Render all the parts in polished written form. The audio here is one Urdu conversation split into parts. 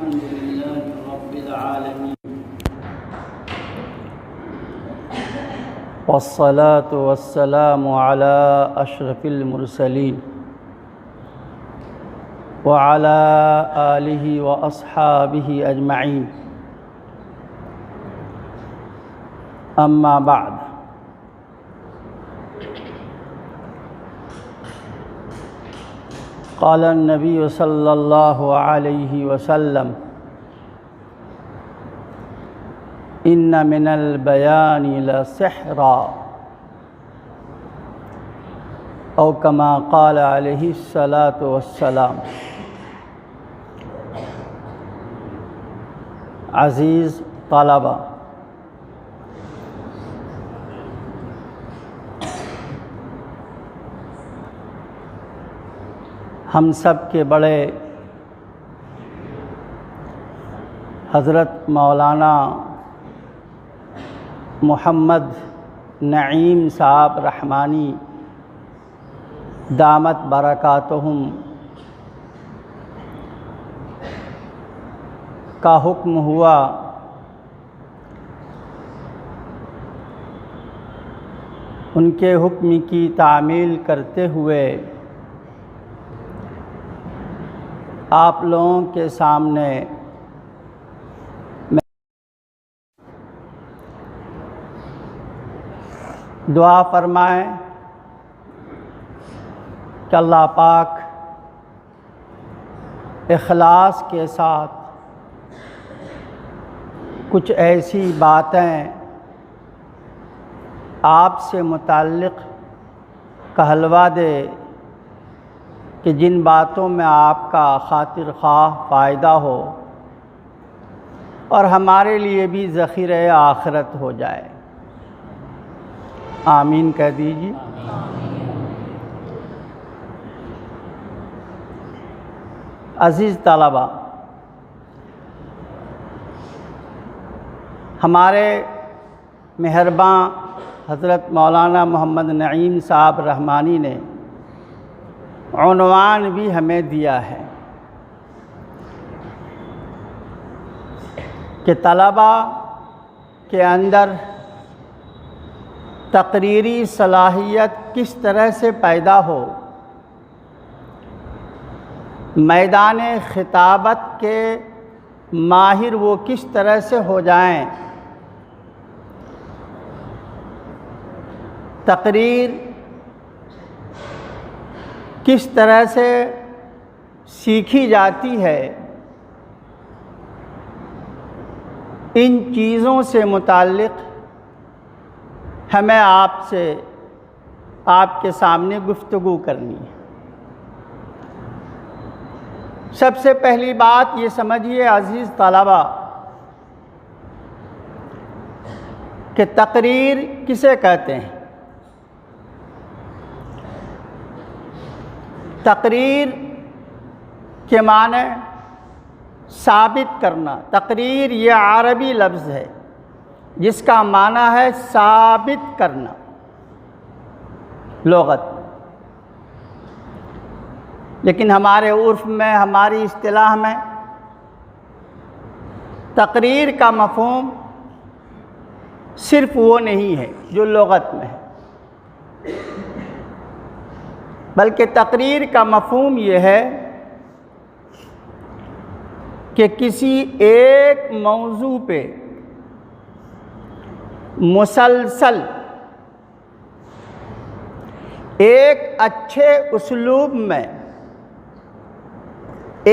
الحمد لله رب العالمين والصلاة والسلام على أشرف المرسلين وعلى آله وأصحابه أجمعين أما بعد قال النبي صلى الله عليه وسلم إن من البيان لسحرا أو كما قال عليه الصلاة والسلام۔ عزیز طلبہ، ہم سب کے بڑے حضرت مولانا محمد نعیم صاحب رحمانی دامت برکاتہم کا حکم ہوا ان کے حکم کی تعمیل کرتے ہوئے آپ لوگوں کے سامنے دعا فرمائیں کہ اللہ پاک اخلاص کے ساتھ کچھ ایسی باتیں آپ سے متعلق کہلوا دے کہ جن باتوں میں آپ کا خاطر خواہ فائدہ ہو اور ہمارے لیے بھی ذخیرہ آخرت ہو جائے۔ آمین کہہ دیجیے۔ عزیز طلبہ، ہمارے مہرباں حضرت مولانا محمد نعیم صاحب رحمانی نے عنوان بھی ہمیں دیا ہے کہ طلباء کے اندر تقریری صلاحیت کس طرح سے پیدا ہو، میدان خطابت کے ماہر وہ کس طرح سے ہو جائیں، تقریر کس طرح سے سیکھی جاتی ہے، ان چیزوں سے متعلق ہمیں آپ کے سامنے گفتگو کرنی ہے۔ سب سے پہلی بات یہ سمجھیے عزیز طلبہ کہ تقریر کسے کہتے ہیں۔ تقریر کے معنی ثابت کرنا۔ تقریر یہ عربی لفظ ہے جس کا معنی ہے ثابت کرنا لغت میں، لیکن ہمارے عرف میں، ہماری اصطلاح میں تقریر کا مفہوم صرف وہ نہیں ہے جو لغت میں ہے، بلکہ تقریر کا مفہوم یہ ہے کہ کسی ایک موضوع پہ مسلسل ایک اچھے اسلوب میں،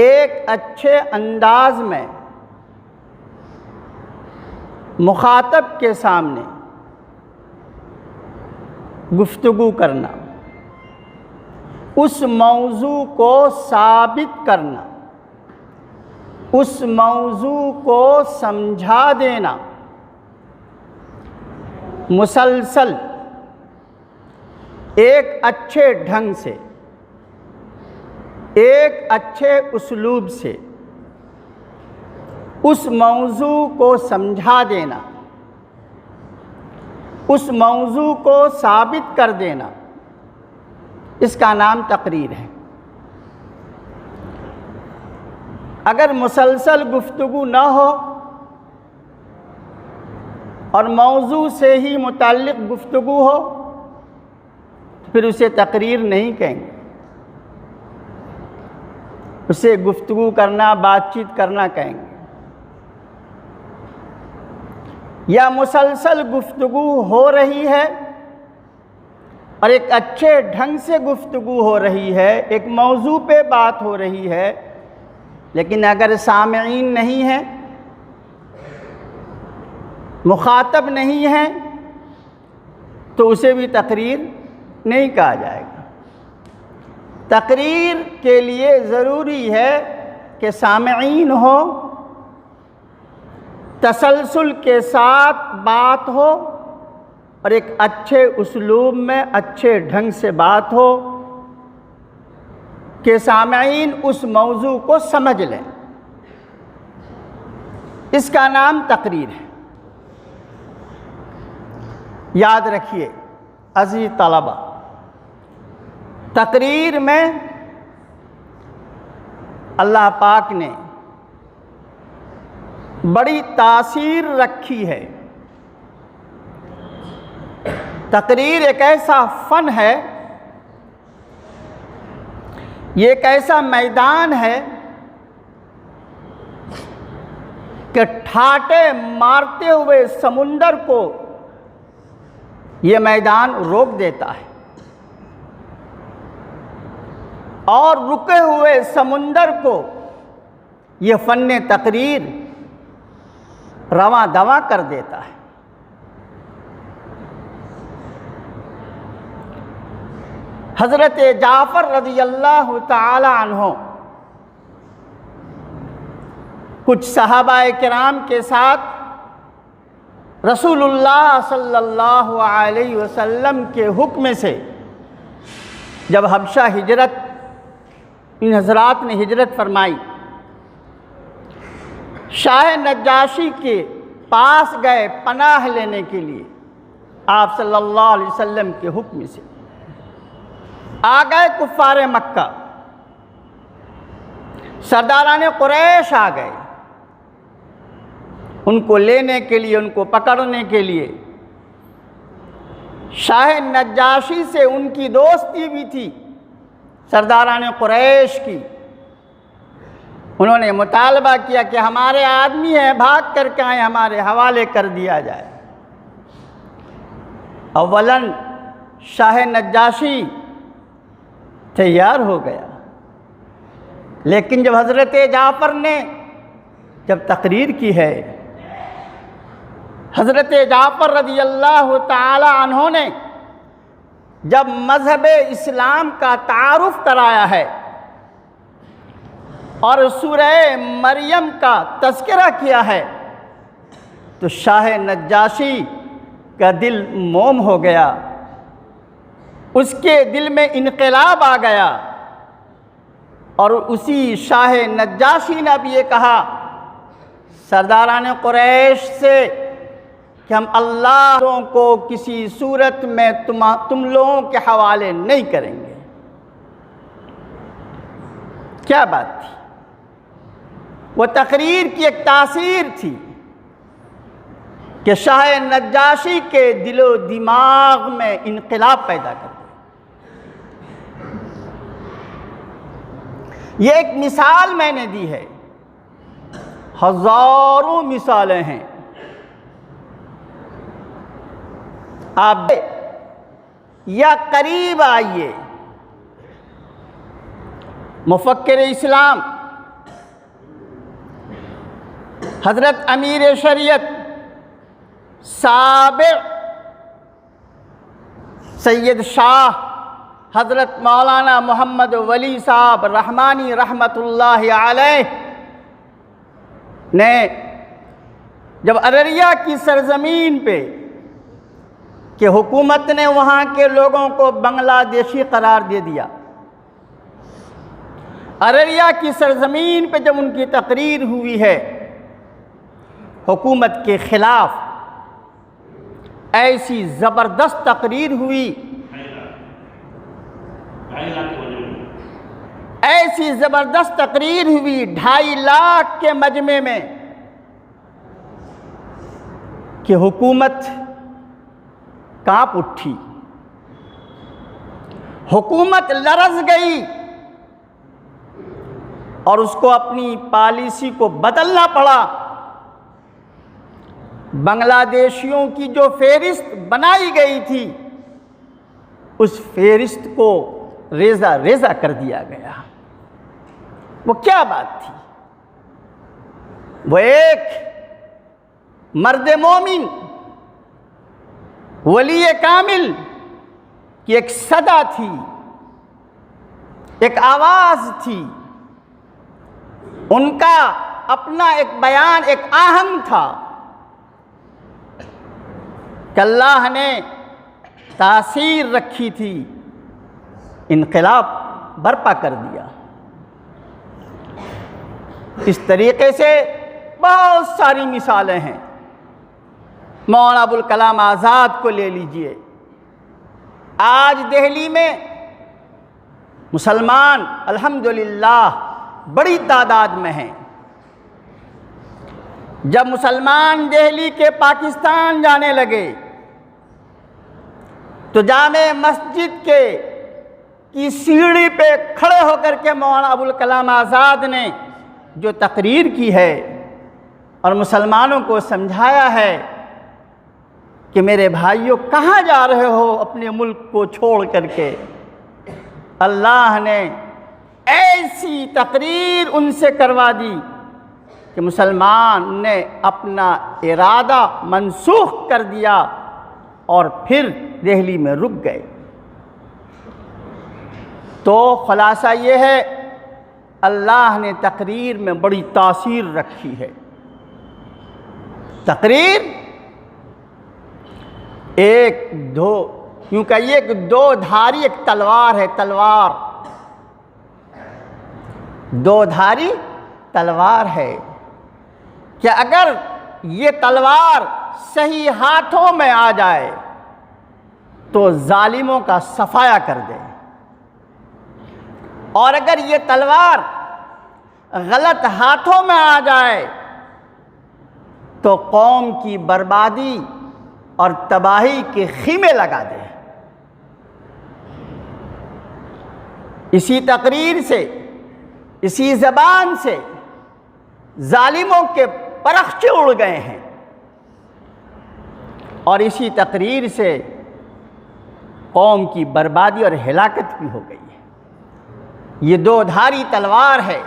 ایک اچھے انداز میں مخاطب کے سامنے گفتگو کرنا، اس موضوع کو ثابت کرنا، اس موضوع کو سمجھا دینا، مسلسل ایک اچھے ڈھنگ سے، ایک اچھے اسلوب سے اس موضوع کو سمجھا دینا، اس موضوع کو ثابت کر دینا، اس کا نام تقریر ہے۔ اگر مسلسل گفتگو نہ ہو اور موضوع سے ہی متعلق گفتگو ہو تو پھر اسے تقریر نہیں کہیں گے، اسے گفتگو کرنا، بات چیت کرنا کہیں گے۔ یا مسلسل گفتگو ہو رہی ہے اور ایک اچھے ڈھنگ سے گفتگو ہو رہی ہے، ایک موضوع پہ بات ہو رہی ہے، لیکن اگر سامعین نہیں ہیں، مخاطب نہیں ہیں، تو اسے بھی تقریر نہیں کہا جائے گا۔ تقریر کے لیے ضروری ہے کہ سامعین ہو، تسلسل کے ساتھ بات ہو اور ایک اچھے اسلوب میں اچھے ڈھنگ سے بات ہو کہ سامعین اس موضوع کو سمجھ لیں۔ اس کا نام تقریر ہے۔ یاد رکھیے عزیز طلبہ، تقریر میں اللہ پاک نے بڑی تاثیر رکھی ہے۔ تقریر ایک ایسا فن ہے، یہ ایک ایسا میدان ہے کہ ٹھاٹے مارتے ہوئے سمندر کو یہ میدان روک دیتا ہے، اور رکے ہوئے سمندر کو یہ فن تقریر رواں دواں کر دیتا ہے۔ حضرت جعفر رضی اللہ تعالی عنہ کچھ صحابہ کرام کے ساتھ رسول اللہ صلی اللہ علیہ وسلم کے حکم سے جب حبشہ ہجرت، ان حضرات نے ہجرت فرمائی، شاہ نجاشی کے پاس گئے پناہ لینے کے لیے، آپ صلی اللہ علیہ وسلم کے حکم سے آ گئے کفار مکہ، سرداران قریش آ گئے ان کو لینے کے لیے، ان کو پکڑنے کے لیے۔ شاہ نجاشی سے ان کی دوستی بھی تھی، سرداران قریش کی۔ انہوں نے مطالبہ کیا کہ ہمارے آدمی ہیں، بھاگ کر کے آئیں، ہمارے حوالے کر دیا جائے۔ اولاً شاہ نجاشی تیار ہو گیا، لیکن جب حضرت جعفر نے جب تقریر کی ہے، حضرت جعفر رضی اللہ تعالی عنہ نے جب مذہب اسلام کا تعارف کرایا ہے اور سورہ مریم کا تذکرہ کیا ہے، تو شاہ نجاشی کا دل موم ہو گیا، اس کے دل میں انقلاب آ گیا، اور اسی شاہ نجاشی نے اب یہ کہا سرداران قریش سے کہ ہم اللہ کو کسی صورت میں تم لوگوں کے حوالے نہیں کریں گے۔ کیا بات تھی؟ وہ تقریر کی ایک تاثیر تھی کہ شاہ نجاشی کے دل و دماغ میں انقلاب پیدا کر دیا۔ یہ ایک مثال میں نے دی ہے، ہزاروں مثالیں ہیں۔ آپ یا قریب آئیے، مفکر اسلام حضرت امیر شریعت سابق سید شاہ حضرت مولانا محمد ولی صاحب رحمانی رحمت اللہ علیہ نے جب ارریہ کی سرزمین پہ کہ حکومت نے وہاں کے لوگوں کو بنگلہ دیشی قرار دے دیا، ارریہ کی سرزمین پہ جب ان کی تقریر ہوئی ہے حکومت کے خلاف، ایسی زبردست تقریر ہوئی، ایسی زبردست تقریر ہوئی 2.5 لاکھ کے مجمع میں کہ حکومت کانپ اٹھی، حکومت لرز گئی اور اس کو اپنی پالیسی کو بدلنا پڑا۔ بنگلہ دیشیوں کی جو فہرست بنائی گئی تھی اس فہرست کو ریزہ ریزہ کر دیا گیا۔ وہ کیا بات تھی؟ وہ ایک مرد مومن، ولی کامل کی ایک صدا تھی، ایک آواز تھی، ان کا اپنا ایک بیان، ایک آہنگ تھا کہ اللہ نے تاثیر رکھی تھی، انقلاب برپا کر دیا۔ اس طریقے سے بہت ساری مثالیں ہیں۔ مولانا ابوالکلام آزاد کو لے لیجئے، آج دہلی میں مسلمان الحمدللہ بڑی تعداد میں ہیں۔ جب مسلمان دہلی کے پاکستان جانے لگے تو جامع مسجد کی سیڑھی پہ کھڑے ہو کر کے مولانا ابوالکلام آزاد نے جو تقریر کی ہے اور مسلمانوں کو سمجھایا ہے کہ میرے بھائیوں کہاں جا رہے ہو اپنے ملک کو چھوڑ کر کے، اللہ نے ایسی تقریر ان سے کروا دی کہ مسلمان نے اپنا ارادہ منسوخ کر دیا اور پھر دہلی میں رک گئے۔ تو خلاصہ یہ ہے، اللہ نے تقریر میں بڑی تاثیر رکھی ہے۔ تقریر یوں کہیے کہ 2 دھاری ایک تلوار ہے، تلوار 2 دھاری تلوار ہے کہ اگر یہ تلوار صحیح ہاتھوں میں آ جائے تو ظالموں کا صفایا کر دے، اور اگر یہ تلوار غلط ہاتھوں میں آ جائے تو قوم کی بربادی اور تباہی کے خیمے لگا دے۔ اسی تقریر سے، اسی زبان سے ظالموں کے پرخچے اڑ گئے ہیں، اور اسی تقریر سے قوم کی بربادی اور ہلاکت بھی ہو گئی ہے۔ یہ 2 دھاری تلوار ہے۔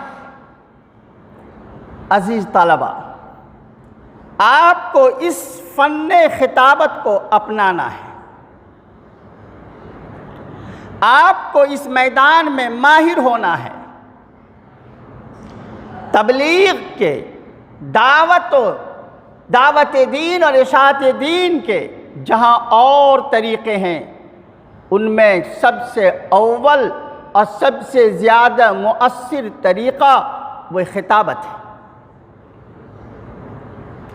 عزیز طلبہ، آپ کو اس فن خطابت کو اپنانا ہے، آپ کو اس میدان میں ماہر ہونا ہے۔ تبلیغ کے، دعوت دین اور اشاعت دین کے جہاں اور طریقے ہیں، ان میں سب سے اول اور سب سے زیادہ مؤثر طریقہ وہ خطابت ہے۔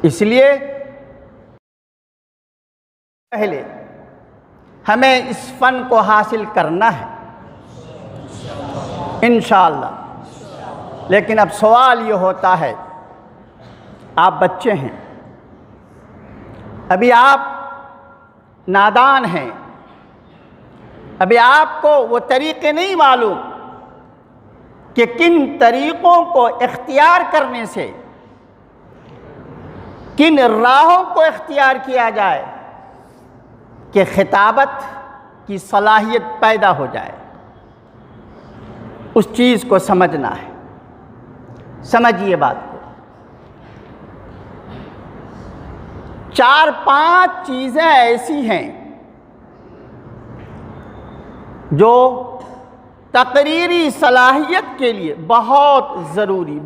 اس لیے پہلے ہمیں اس فن کو حاصل کرنا ہے انشاءاللہ۔ لیکن اب سوال یہ ہوتا ہے، آپ بچے ہیں، ابھی آپ نادان ہیں، ابھی آپ کو وہ طریقے نہیں معلوم کہ کن طریقوں کو اختیار کرنے سے، کن راہوں کو اختیار کیا جائے کہ خطابت کی صلاحیت پیدا ہو جائے۔ اس چیز کو سمجھنا ہے۔ سمجھیے بات کو۔ 4-5 چیزیں ایسی ہیں جو تقریری صلاحیت کے لیے بہت ضروری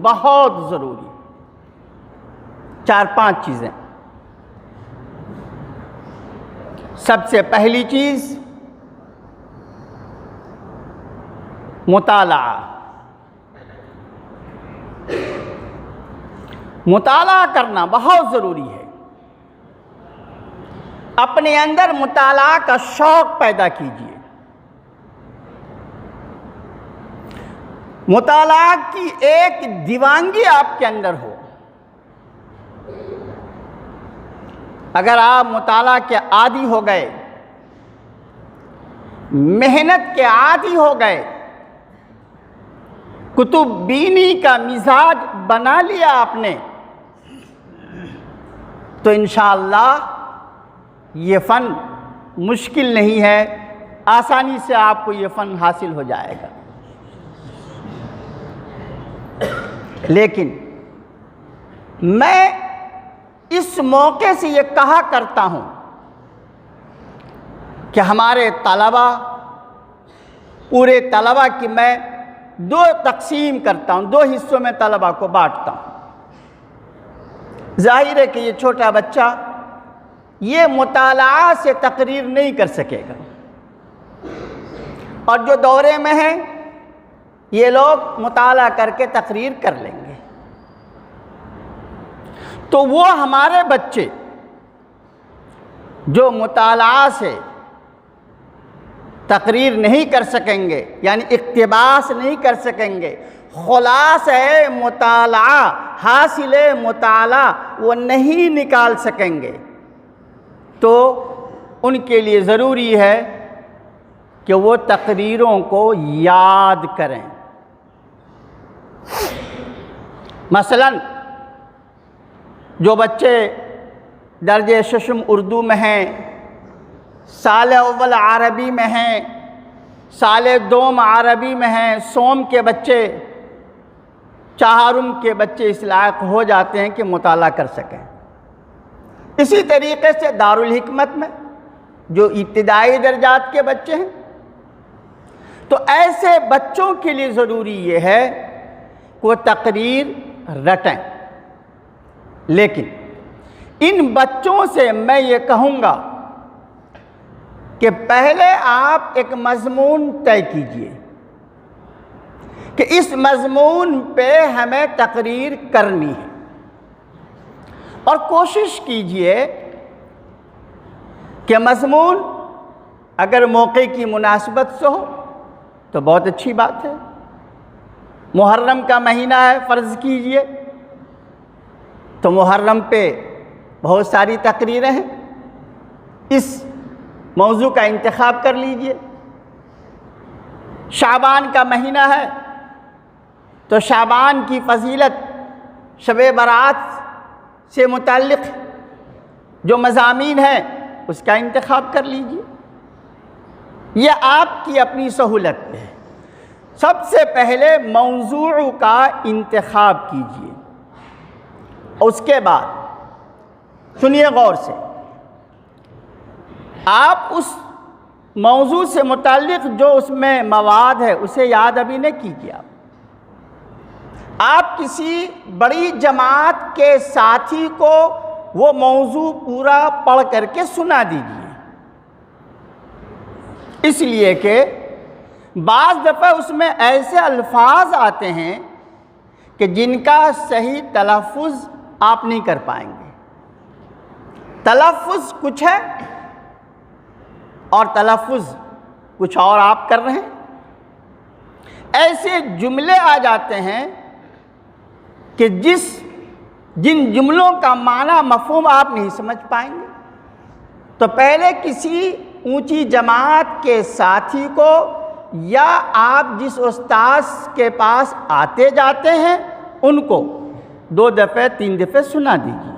4-5 چیزیں۔ سب سے پہلی چیز مطالعہ کرنا بہت ضروری ہے۔ اپنے اندر مطالعہ کا شوق پیدا کیجیے۔ مطالعہ کی ایک دیوانگی آپ کے اندر ہو. اگر آپ مطالعہ کے عادی ہو گئے، محنت کے عادی ہو گئے، کتب بینی کا مزاج بنا لیا آپ نے، تو انشاءاللہ یہ فن مشکل نہیں ہے، آسانی سے آپ کو یہ فن حاصل ہو جائے گا. لیکن میں اس موقع سے یہ کہا کرتا ہوں کہ ہمارے طلبہ، پورے طلبہ کی میں دو تقسیم کرتا ہوں، دو حصوں میں طلبہ کو بانٹتا ہوں. ظاہر ہے کہ یہ چھوٹا بچہ یہ مطالعہ سے تقریر نہیں کر سکے گا، اور جو دورے میں ہیں یہ لوگ مطالعہ کر کے تقریر کر لیں گے. تو وہ ہمارے بچے جو مطالعہ سے تقریر نہیں کر سکیں گے، یعنی اقتباس نہیں کر سکیں گے، خلاصہ مطالعہ، حاصل مطالعہ وہ نہیں نکال سکیں گے، تو ان کے لیے ضروری ہے کہ وہ تقریروں کو یاد کریں. مثلا جو بچے درجہ ششم اردو میں ہیں، سال اول عربی میں ہیں، سال دوم عربی میں ہیں، سوم کے بچے، چہارم کے بچے اس لائق ہو جاتے ہیں کہ مطالعہ کر سکیں. اسی طریقے سے دارالحکمت میں جو ابتدائی درجات کے بچے ہیں، تو ایسے بچوں کے لیے ضروری یہ ہے کہ وہ تقریر رٹیں. لیکن ان بچوں سے میں یہ کہوں گا کہ پہلے آپ ایک مضمون طے کیجئے کہ اس مضمون پہ ہمیں تقریر کرنی ہے، اور کوشش کیجئے کہ مضمون اگر موقع کی مناسبت سے ہو تو بہت اچھی بات ہے. محرم کا مہینہ ہے فرض کیجئے، تو محرم پہ بہت ساری تقریریں ہیں، اس موضوع کا انتخاب کر لیجئے. شعبان کا مہینہ ہے تو شعبان کی فضیلت، شب برات سے متعلق جو مضامین ہیں اس کا انتخاب کر لیجئے. یہ آپ کی اپنی سہولت ہے. سب سے پہلے موضوع کا انتخاب کیجئے، اس کے بعد سنیے غور سے، آپ اس موضوع سے متعلق جو اس میں مواد ہے اسے یاد ابھی نہیں کیجیے. آپ کسی بڑی جماعت کے ساتھی کو وہ موضوع پورا پڑھ کر کے سنا دیجیے، اس لیے کہ بعض دفعہ اس میں ایسے الفاظ آتے ہیں کہ جن کا صحیح تلفظ آپ نہیں کر پائیں گے. تلفظ کچھ ہے اور تلفظ کچھ اور آپ کر رہے ہیں. ایسے جملے آ جاتے ہیں کہ جن جملوں کا معنی مفہوم آپ نہیں سمجھ پائیں گے. تو پہلے کسی اونچی جماعت کے ساتھی کو یا آپ جس استاذ کے پاس آتے جاتے ہیں ان کو 2 دفعہ 3 دفعہ سنا دیجیے.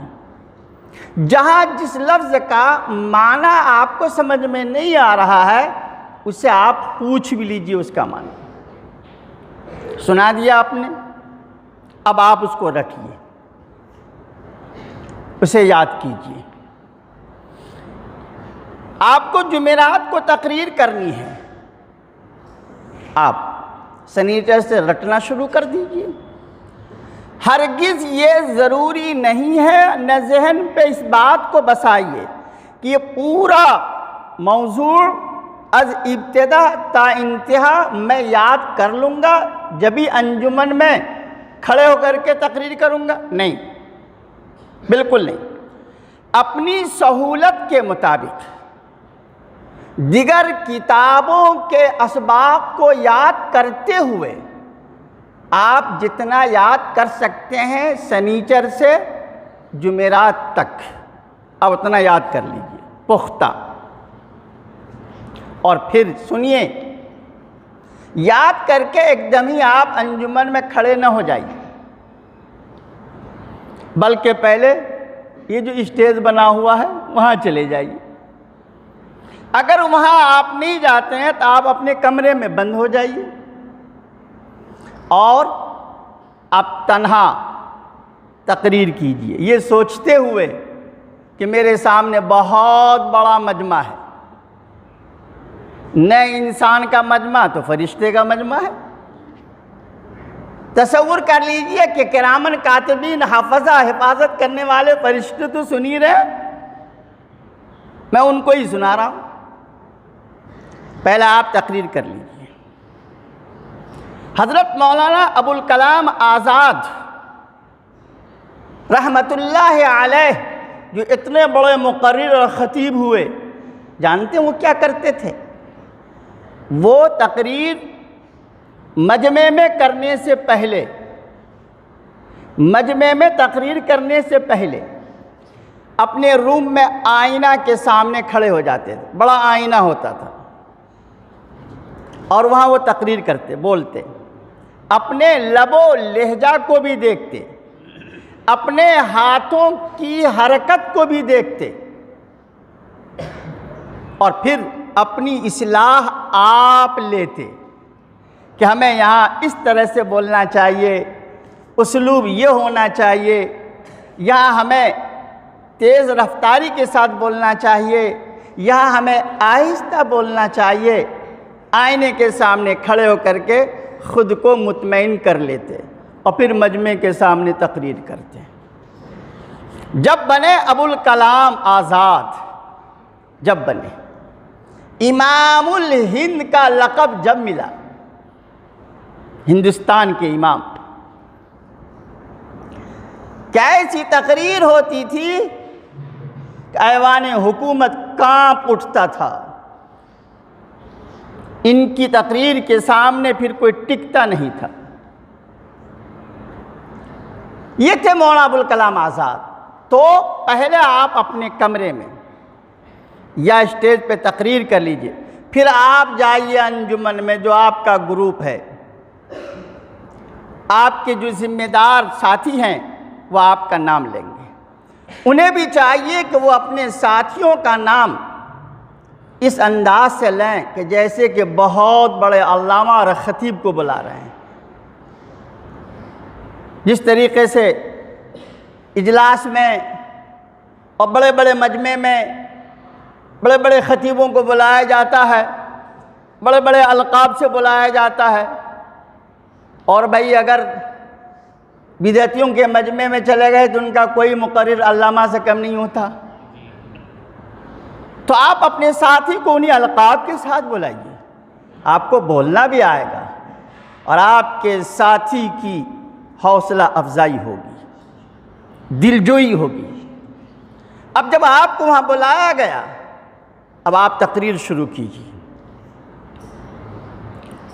جہاں جس لفظ کا معنی آپ کو سمجھ میں نہیں آ رہا ہے اسے آپ پوچھ بھی لیجیے اس کا معنی. سنا دیا آپ نے، اب آپ اس کو رکھیے، اسے یاد کیجیے. آپ کو جمعرات کو تقریر کرنی ہے، آپ سنیچر سے رٹنا شروع کر دیجیے. ہرگز یہ ضروری نہیں ہے، نہ ذہن پہ اس بات کو بسائیے کہ یہ پورا موضوع از ابتدا تا انتہا میں یاد کر لوں گا جبھی انجمن میں کھڑے ہو کر کے تقریر کروں گا. نہیں، بالکل نہیں. اپنی سہولت کے مطابق دیگر کتابوں کے اسباق کو یاد کرتے ہوئے آپ جتنا یاد کر سکتے ہیں سنیچر سے جمعرات تک آپ اتنا یاد کر لیجیے پختہ. اور پھر سنیے، یاد کر کے ایک دم ہی آپ انجمن میں کھڑے نہ ہو جائیے، بلکہ پہلے یہ جو اسٹیج بنا ہوا ہے وہاں چلے جائیے. اگر وہاں آپ نہیں جاتے ہیں تو آپ اپنے کمرے میں بند ہو جائیے اور آپ تنہا تقریر کیجیے، یہ سوچتے ہوئے کہ میرے سامنے بہت بڑا مجمع ہے، نہ انسان کا مجمع تو فرشتے کا مجمع ہے. تصور کر لیجئے کہ کرامن کاتبین حافظہ حفاظت کرنے والے فرشتے تو سنی رہے، میں ان کو ہی سنا رہا ہوں. پہلے آپ تقریر کر لیجئے. حضرت مولانا ابوالکلام آزاد رحمت اللہ علیہ جو اتنے بڑے مقرر اور خطیب ہوئے، جانتے ہیں وہ کیا کرتے تھے؟ وہ تقریر مجمع میں کرنے سے پہلے، مجمع میں تقریر کرنے سے پہلے اپنے روم میں آئینہ کے سامنے کھڑے ہو جاتے تھے. بڑا آئینہ ہوتا تھا اور وہاں وہ تقریر کرتے، بولتے، اپنے لب و لہجہ کو بھی دیکھتے، اپنے ہاتھوں کی حرکت کو بھی دیکھتے، اور پھر اپنی اصلاح آپ لیتے کہ ہمیں یہاں اس طرح سے بولنا چاہیے، اسلوب یہ ہونا چاہیے، یہاں ہمیں تیز رفتاری کے ساتھ بولنا چاہیے، یہاں ہمیں آہستہ بولنا چاہیے. آئینے کے سامنے کھڑے ہو کر کے خود کو مطمئن کر لیتے اور پھر مجمع کے سامنے تقریر کرتے. جب بنے ابوالکلام آزاد، جب بنے امام الہند کا لقب جب ملا، ہندوستان کے امام، کیسی تقریر ہوتی تھی کہ ایوان حکومت کانپ اٹھتا تھا. ان کی تقریر کے سامنے پھر کوئی ٹکتا نہیں تھا. یہ تھے مولانا ابوالکلام آزاد. تو پہلے آپ اپنے کمرے میں یا اسٹیج پہ تقریر کر لیجئے، پھر آپ جائیے انجمن میں، جو آپ کا گروپ ہے، آپ کے جو ذمہ دار ساتھی ہیں وہ آپ کا نام لیں گے. انہیں بھی چاہیے کہ وہ اپنے ساتھیوں کا نام اس انداز سے لیں کہ جیسے کہ بہت بڑے علامہ اور خطیب کو بلا رہے ہیں. جس طریقے سے اجلاس میں اور بڑے بڑے مجمع میں بڑے بڑے خطیبوں کو بلایا جاتا ہے، بڑے بڑے القاب سے بلایا جاتا ہے، اور بھائی اگر بدعتیوں کے مجمع میں چلے گئے تو ان کا کوئی مقرر علامہ سے کم نہیں ہوتا. تو آپ اپنے ساتھی کو انہی القاب کے ساتھ بلائیے، آپ کو بولنا بھی آئے گا اور آپ کے ساتھی کی حوصلہ افزائی ہوگی، دلجوئی ہوگی. اب جب آپ کو وہاں بلایا گیا، اب آپ تقریر شروع کیجیے.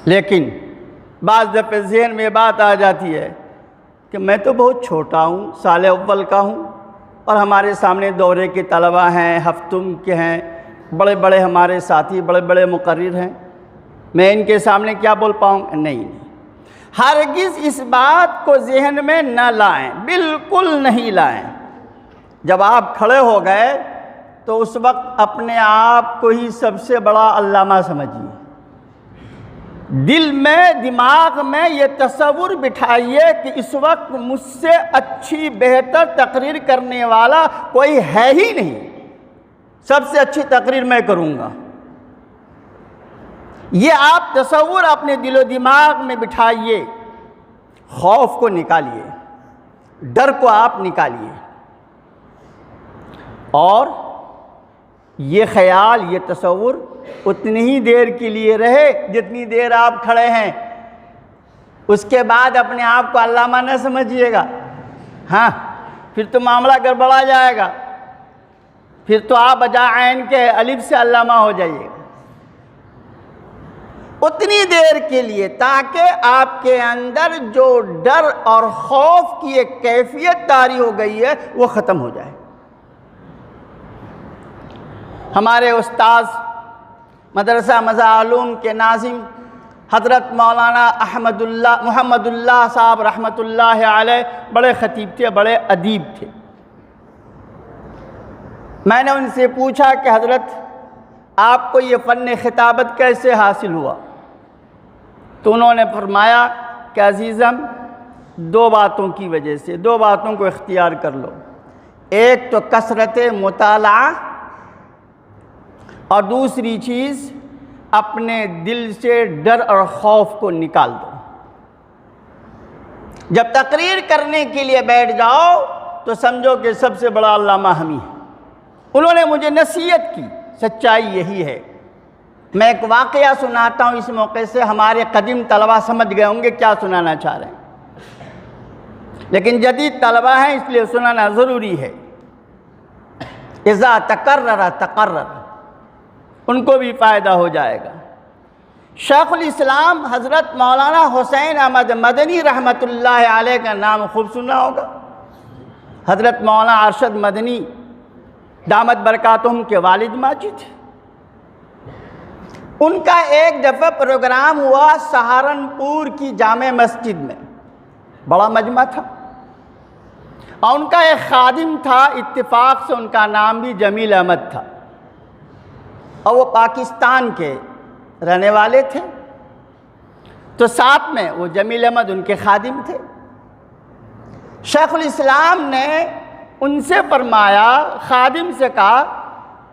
لیکن بعض دفعہ ذہن میں بات آ جاتی ہے کہ میں تو بہت چھوٹا ہوں، سال اول کا ہوں، اور ہمارے سامنے دورے کے طلباء ہیں، ہفتم کے ہیں، بڑے بڑے ہمارے ساتھی، بڑے بڑے مقرر ہیں، میں ان کے سامنے کیا بول پاؤں؟ نہیں، ہرگز اس بات کو ذہن میں نہ لائیں، بالکل نہیں لائیں. جب آپ کھڑے ہو گئے تو اس وقت اپنے آپ کو ہی سب سے بڑا علامہ سمجھیے. دل میں، دماغ میں یہ تصور بٹھائیے کہ اس وقت مجھ سے اچھی بہتر تقریر کرنے والا کوئی ہے ہی نہیں، سب سے اچھی تقریر میں کروں گا. یہ آپ تصور اپنے دل و دماغ میں بٹھائیے. خوف کو نکالیے، ڈر کو آپ نکالیے، اور یہ خیال، یہ تصور اتنی ہی دیر کے لیے رہے جتنی دیر آپ کھڑے ہیں. اس کے بعد اپنے آپ کو علامہ نہ سمجھیے گا، ہاں پھر تو معاملہ گڑبڑا جائے گا، پھر تو آپ بجائے عین کے الف سے علامہ ہو جائیے گا. اتنی دیر کے لیے تاکہ آپ کے اندر جو ڈر اور خوف کی ایک کیفیت طاری ہو گئی ہے وہ ختم ہو جائے۔ ہمارے استاذ مدرسہ مزاعلوم کے ناظم حضرت مولانا محمد اللہ صاحب رحمۃ اللہ علیہ بڑے خطیب تھے، بڑے ادیب تھے۔ میں نے ان سے پوچھا کہ حضرت آپ کو یہ فن خطابت کیسے حاصل ہوا؟ تو انہوں نے فرمایا کہ عزیزم، دو باتوں کی وجہ سے، دو باتوں کو اختیار کر لو۔ ایک تو کثرت مطالعہ، اور دوسری چیز اپنے دل سے ڈر اور خوف کو نکال دو۔ جب تقریر کرنے کے لیے بیٹھ جاؤ تو سمجھو کہ سب سے بڑا علامہ ہمیں ہے۔ انہوں نے مجھے نصیحت کی، سچائی یہی ہے۔ میں ایک واقعہ سناتا ہوں اس موقع سے، ہمارے قدیم طلبہ سمجھ گئے ہوں گے کیا سنانا چاہ رہے ہیں، لیکن جدید طلبہ ہیں اس لیے سنانا ضروری ہے۔ اذا تقرر تقرر، ان کو بھی فائدہ ہو جائے گا۔ شیخ الاسلام حضرت مولانا حسین احمد مدنی رحمۃ اللہ علیہ کا نام خوب سنا ہوگا۔ حضرت مولانا ارشد مدنی دامت برکاتہم کے والد ماجد تھے۔ ان کا ایک دفعہ پروگرام ہوا سہارنپور کی جامع مسجد میں، بڑا مجمع تھا، اور ان کا ایک خادم تھا، اتفاق سے ان کا نام بھی جمیل احمد تھا، اور وہ پاکستان کے رہنے والے تھے۔ تو ساتھ میں وہ جمیل احمد ان کے خادم تھے۔ شیخ الاسلام نے ان سے فرمایا، خادم سے کہا،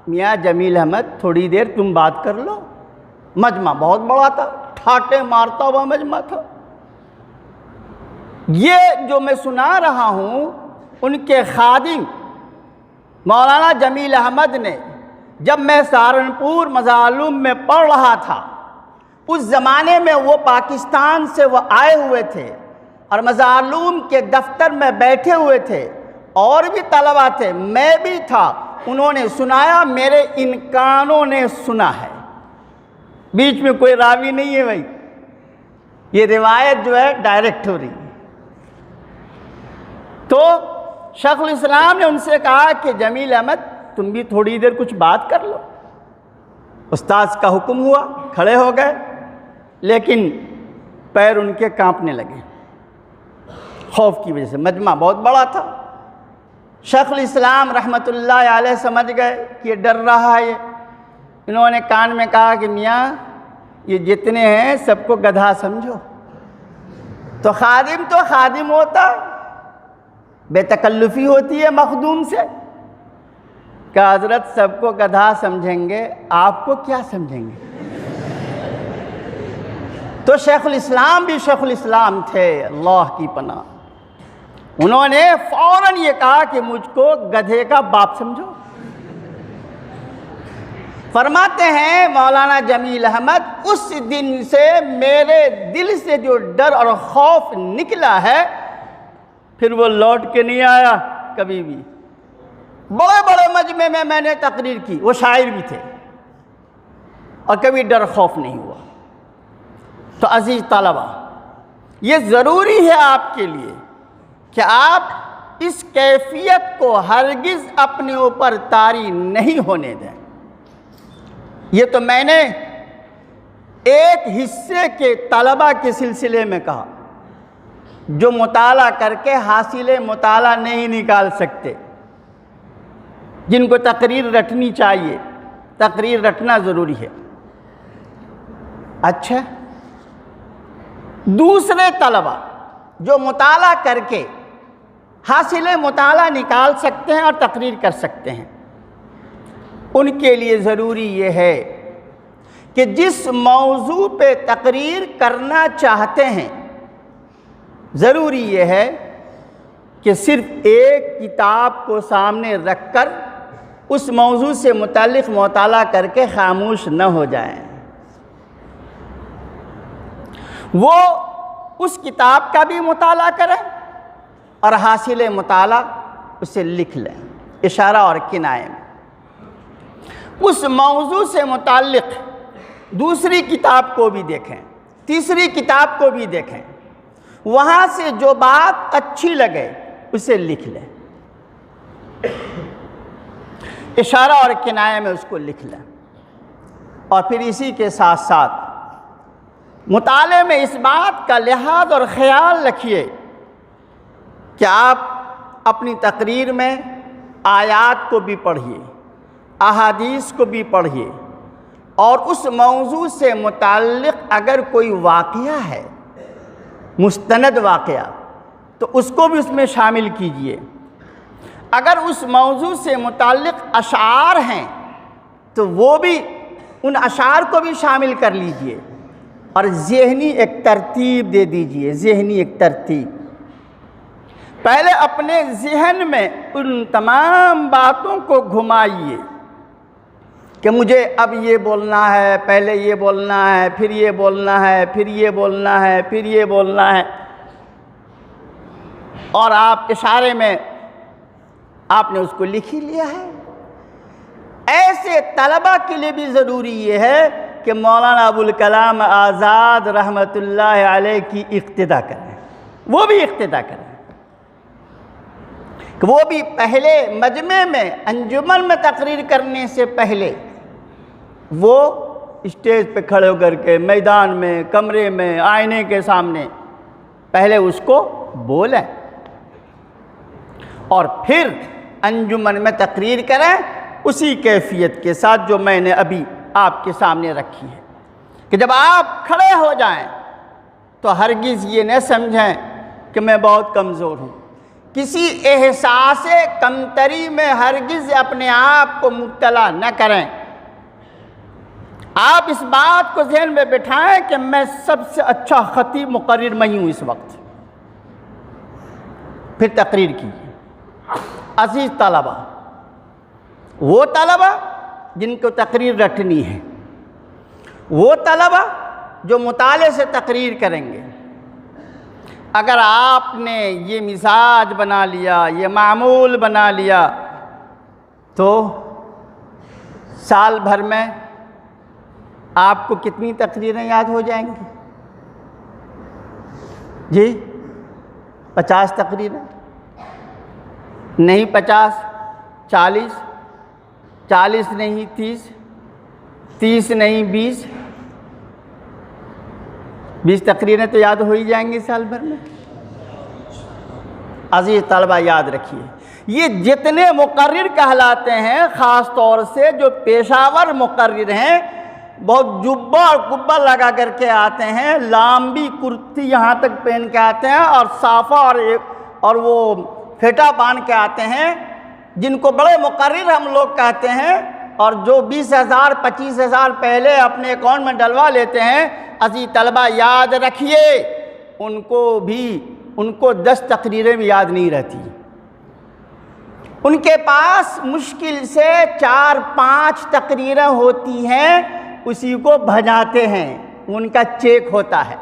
میاں جمیل احمد تھوڑی دیر تم بات کر لو۔ مجمع بہت بڑا تھا، ٹھاٹے مارتا ہوا مجمع تھا۔ یہ جو میں سنا رہا ہوں، ان کے خادم مولانا جمیل احمد نے، جب میں سہارنپور مزاعلوم میں پڑھ رہا تھا، اس زمانے میں وہ پاکستان سے وہ آئے ہوئے تھے اور مزاعلوم کے دفتر میں بیٹھے ہوئے تھے، اور بھی طلبہ تھے، میں بھی تھا۔ انہوں نے سنایا، میرے ان کانوں نے سنا ہے، بیچ میں کوئی راوی نہیں ہے بھائی، یہ روایت جو ہے ڈائریکٹ ہو رہی ہے۔ تو شیخ الاسلام نے ان سے کہا کہ جمیل احمد تم بھی تھوڑی دیر کچھ بات کر لو۔ استاذ کا حکم ہوا، کھڑے ہو گئے، لیکن پیر ان کے کانپنے لگے خوف کی وجہ سے، مجمع بہت بڑا تھا۔ شیخ الاسلام رحمۃ اللہ علیہ سمجھ گئے کہ یہ ڈر رہا ہے۔ انہوں نے کان میں کہا کہ میاں یہ جتنے ہیں سب کو گدھا سمجھو۔ تو خادم ہوتا، بے تکلفی ہوتی ہے مخدوم سے، کہ حضرت سب کو گدھا سمجھیں گے، آپ کو کیا سمجھیں گے؟ تو شیخ الاسلام بھی شیخ الاسلام تھے، اللہ کی پناہ۔ انہوں نے فوراً یہ کہا کہ مجھ کو گدھے کا باپ سمجھو۔ فرماتے ہیں مولانا جمیل احمد، اس دن سے میرے دل سے جو ڈر اور خوف نکلا ہے، پھر وہ لوٹ کے نہیں آیا کبھی بھی۔ بڑے بڑے مجمع میں میں نے تقریر کی، وہ شاعر بھی تھے، اور کبھی ڈر خوف نہیں ہوا۔ تو عزیز طلبہ، یہ ضروری ہے آپ کے لیے کہ آپ اس کیفیت کو ہرگز اپنے اوپر طاری نہیں ہونے دیں۔ یہ تو میں نے ایک حصے کے طلبہ کے سلسلے میں کہا جو مطالعہ کر کے حاصل مطالعہ نہیں نکال سکتے، جن کو تقریر رٹنی چاہیے، تقریر رٹنا ضروری ہے۔ اچھا، دوسرے طلبہ جو مطالعہ کر کے حاصل مطالعہ نکال سکتے ہیں اور تقریر کر سکتے ہیں، ان کے لیے ضروری یہ ہے کہ جس موضوع پہ تقریر کرنا چاہتے ہیں، ضروری یہ ہے کہ صرف ایک کتاب کو سامنے رکھ کر اس موضوع سے متعلق مطالعہ کر کے خاموش نہ ہو جائیں۔ وہ اس کتاب کا بھی مطالعہ کریں اور حاصل مطالعہ اسے لکھ لیں، اشارہ اور کنایے میں۔ اس موضوع سے متعلق دوسری کتاب کو بھی دیکھیں، تیسری کتاب کو بھی دیکھیں، وہاں سے جو بات اچھی لگے اسے لکھ لیں، اشارہ اور کنایہ میں اس کو لکھ لیں، اور پھر اسی کے ساتھ ساتھ مطالعے میں اس بات کا لحاظ اور خیال رکھیے کہ آپ اپنی تقریر میں آیات کو بھی پڑھیے، احادیث کو بھی پڑھیے، اور اس موضوع سے متعلق اگر کوئی واقعہ ہے، مستند واقعہ، تو اس کو بھی اس میں شامل کیجئے۔ اگر اس موضوع سے متعلق اشعار ہیں تو وہ بھی، ان اشعار کو بھی شامل کر لیجئے، اور ذہنی ایک ترتیب دے دیجئے، ذہنی ایک ترتیب۔ پہلے اپنے ذہن میں ان تمام باتوں کو گھمائیے کہ مجھے اب یہ بولنا ہے، پہلے یہ بولنا ہے، پھر یہ بولنا ہے، پھر یہ بولنا ہے، پھر یہ بولنا ہے، اور آپ اشارے میں آپ نے اس کو لکھ ہی لیا ہے۔ ایسے طلبہ کے لیے بھی ضروری یہ ہے کہ مولانا ابوالکلام آزاد رحمۃ اللہ علیہ کی اقتداء کریں، وہ بھی اقتداء کریں، کہ وہ بھی پہلے مجمع میں، انجمن میں تقریر کرنے سے پہلے وہ اسٹیج پہ کھڑے ہو کر کے، میدان میں، کمرے میں، آئینے کے سامنے پہلے اس کو بولیں، اور پھر انجمن میں تقریر کریں اسی کیفیت کے ساتھ جو میں نے ابھی آپ کے سامنے رکھی ہے، کہ جب آپ کھڑے ہو جائیں تو ہرگز یہ نہ سمجھیں کہ میں بہت کمزور ہوں، کسی احساس کمتری میں ہرگز اپنے آپ کو مبتلا نہ کریں۔ آپ اس بات کو ذہن میں بٹھائیں کہ میں سب سے اچھا خطیب مقرر میں ہی ہوں اس وقت، پھر تقریر کیجیے۔ عزیز طلبہ، وہ طلبہ جن کو تقریر رٹنی ہے، وہ طلبہ جو مطالعے سے تقریر کریں گے، اگر آپ نے یہ مزاج بنا لیا، یہ معمول بنا لیا، تو سال بھر میں آپ کو کتنی تقریریں یاد ہو جائیں گی؟ جی 50 تقریریں نہیں، 50، 40 نہیں، 30 نہیں، 20 تقریریں تو یاد ہو ہی جائیں گی سال بھر میں۔ عزیز طلبہ یاد رکھیے، یہ جتنے مقرر کہلاتے ہیں، خاص طور سے جو پیشہ ور مقرر ہیں، بہت جبہ اور کبہ لگا کر کے آتے ہیں، لامبی کرتی یہاں تک پہن کے آتے ہیں، اور صافہ اور وہ پھیٹا باندھ کے آتے ہیں، جن کو بڑے مقرر ہم لوگ کہتے ہیں، اور جو 20,000 25,000 پہلے اپنے اکاؤنٹ میں ڈلوا لیتے ہیں، عزیز طلبہ یاد رکھیے ان کو 10 تقریریں بھی یاد نہیں رہتی، ان کے پاس مشکل سے 4-5 تقریریں ہوتی ہیں، اسی کو بھجاتے ہیں، ان کا چیک ہوتا ہے،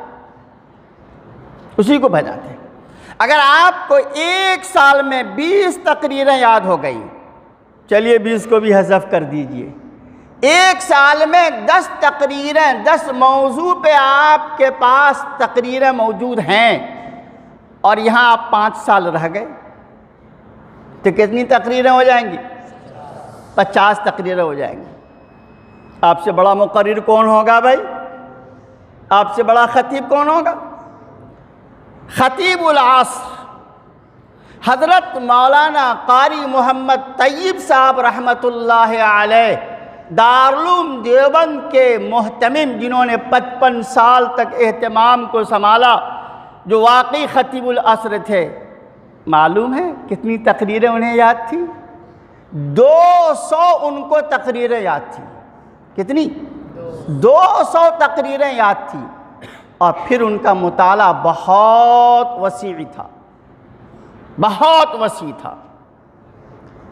اسی کو بھجاتے ہیں۔ اگر آپ کو ایک سال میں 20 تقریریں یاد ہو گئی، چلیے 20 کو بھی حذف کر دیجئے، ایک سال میں 10 تقریریں، 10 موضوع پہ آپ کے پاس تقریریں موجود ہیں، اور یہاں آپ 5 سال رہ گئے، تو کتنی تقریریں ہو جائیں گی؟ 50 تقریریں ہو جائیں گی۔ آپ سے بڑا مقرر کون ہوگا بھائی؟ آپ سے بڑا خطیب کون ہوگا؟ خطیب العصر حضرت مولانا قاری محمد طیب صاحب رحمۃ اللہ علیہ، دارالعلوم دیوبند کے محتمم، جنہوں نے 55 سال تک اہتمام کو سنبھالا، جو واقعی خطیب العصر تھے۔ معلوم ہے کتنی تقریریں انہیں یاد تھی؟ 200 ان کو تقریریں یاد تھی۔ کتنی؟ 200 تقریریں یاد تھی، اور پھر ان کا مطالعہ بہت وسیع تھا، بہت وسیع تھا،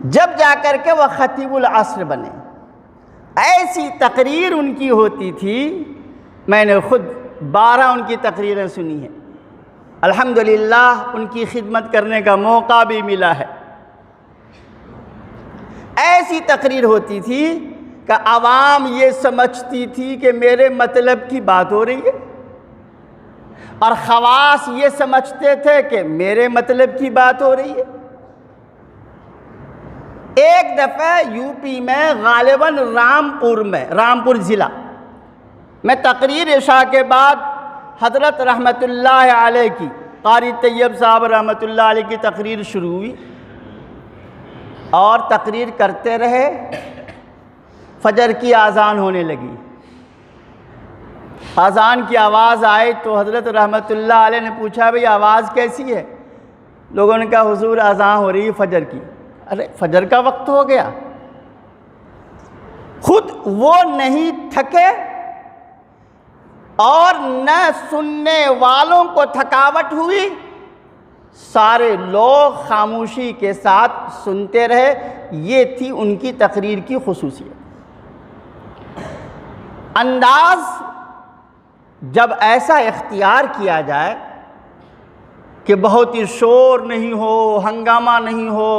جب جا کر کے وہ خطیب العصر بنے۔ ایسی تقریر ان کی ہوتی تھی، میں نے خود 12 ان کی تقریریں سنی ہیں، الحمدللہ ان کی خدمت کرنے کا موقع بھی ملا ہے۔ ایسی تقریر ہوتی تھی کہ عوام یہ سمجھتی تھی کہ میرے مطلب کی بات ہو رہی ہے، اور خواص یہ سمجھتے تھے کہ میرے مطلب کی بات ہو رہی ہے۔ ایک دفعہ یو پی میں غالباً رامپور ضلع میں تقریر عشاء کے بعد حضرت رحمت اللہ علیہ کی، قاری طیب صاحب رحمت اللہ علیہ کی تقریر شروع ہوئی، اور تقریر کرتے رہے، فجر کی اذان ہونے لگی۔ اذان کی آواز آئی تو حضرت رحمت اللہ علیہ نے پوچھا بھئی آواز کیسی ہے؟ لوگوں نے کہا حضور اذان ہو رہی ہے فجر کی۔ ارے فجر کا وقت ہو گیا۔ خود وہ نہیں تھکے اور نہ سننے والوں کو تھکاوٹ ہوئی، سارے لوگ خاموشی کے ساتھ سنتے رہے۔ یہ تھی ان کی تقریر کی خصوصیت۔ انداز جب ایسا اختیار کیا جائے کہ بہت ہی شور نہیں ہو، ہنگامہ نہیں ہو،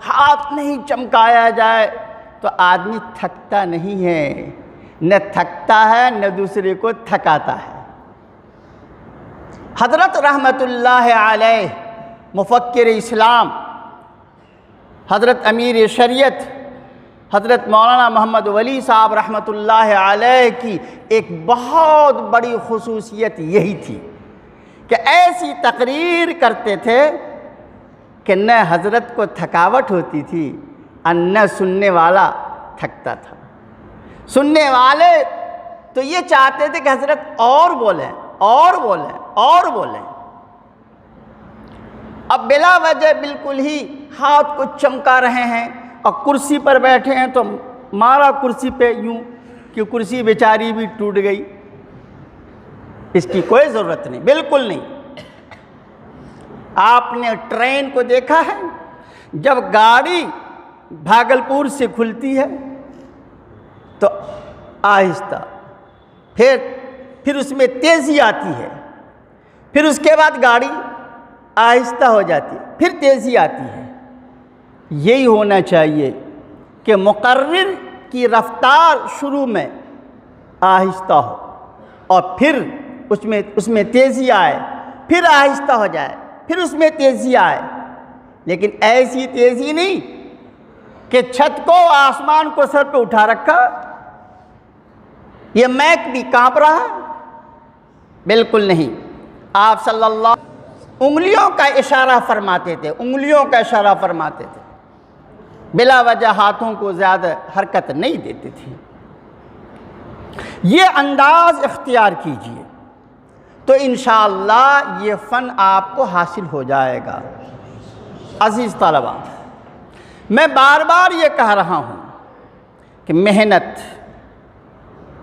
ہاتھ نہیں چمکایا جائے، تو آدمی تھکتا نہیں ہے، نہ تھکتا ہے نہ دوسرے کو تھکاتا ہے۔ حضرت رحمت اللہ علیہ مفکر اسلام، حضرت امیر شریعت حضرت مولانا محمد ولی صاحب رحمت اللہ علیہ کی ایک بہت بڑی خصوصیت یہی تھی کہ ایسی تقریر کرتے تھے کہ نہ حضرت کو تھکاوٹ ہوتی تھی اور نہ سننے والا تھکتا تھا۔ سننے والے تو یہ چاہتے تھے کہ حضرت اور بولیں اور بولیں اور بولیں۔ اب بلا وجہ بالکل ہی ہاتھ کو چمکا رہے ہیں، اور کرسی پر بیٹھے ہیں تو مارا کرسی پہ یوں کہ کرسی بیچاری بھی ٹوٹ گئی۔ اس کی کوئی ضرورت نہیں، بالکل نہیں۔ آپ نے ٹرین کو دیکھا ہے، جب گاڑی بھاگلپور سے کھلتی ہے تو آہستہ، پھر اس میں تیزی آتی ہے، پھر اس کے بعد گاڑی آہستہ ہو جاتی ہے، پھر تیزی آتی ہے۔ یہی ہونا چاہیے کہ مقرر کی رفتار شروع میں آہستہ ہو، اور پھر اس میں تیزی آئے، پھر آہستہ ہو جائے، پھر اس میں تیزی آئے۔ لیکن ایسی تیزی نہیں کہ چھت کو، آسمان کو سر پہ اٹھا رکھا، یہ میک بھی کانپ رہا، بالکل نہیں۔ آپ صلی اللہ علیہ وسلم انگلیوں کا اشارہ فرماتے تھے، انگلیوں کا اشارہ فرماتے تھے، بلا وجہ ہاتھوں کو زیادہ حرکت نہیں دیتے تھے۔ یہ انداز اختیار کیجئے تو انشاءاللہ یہ فن آپ کو حاصل ہو جائے گا۔ عزیز طلبہ، میں بار بار یہ کہہ رہا ہوں کہ محنت،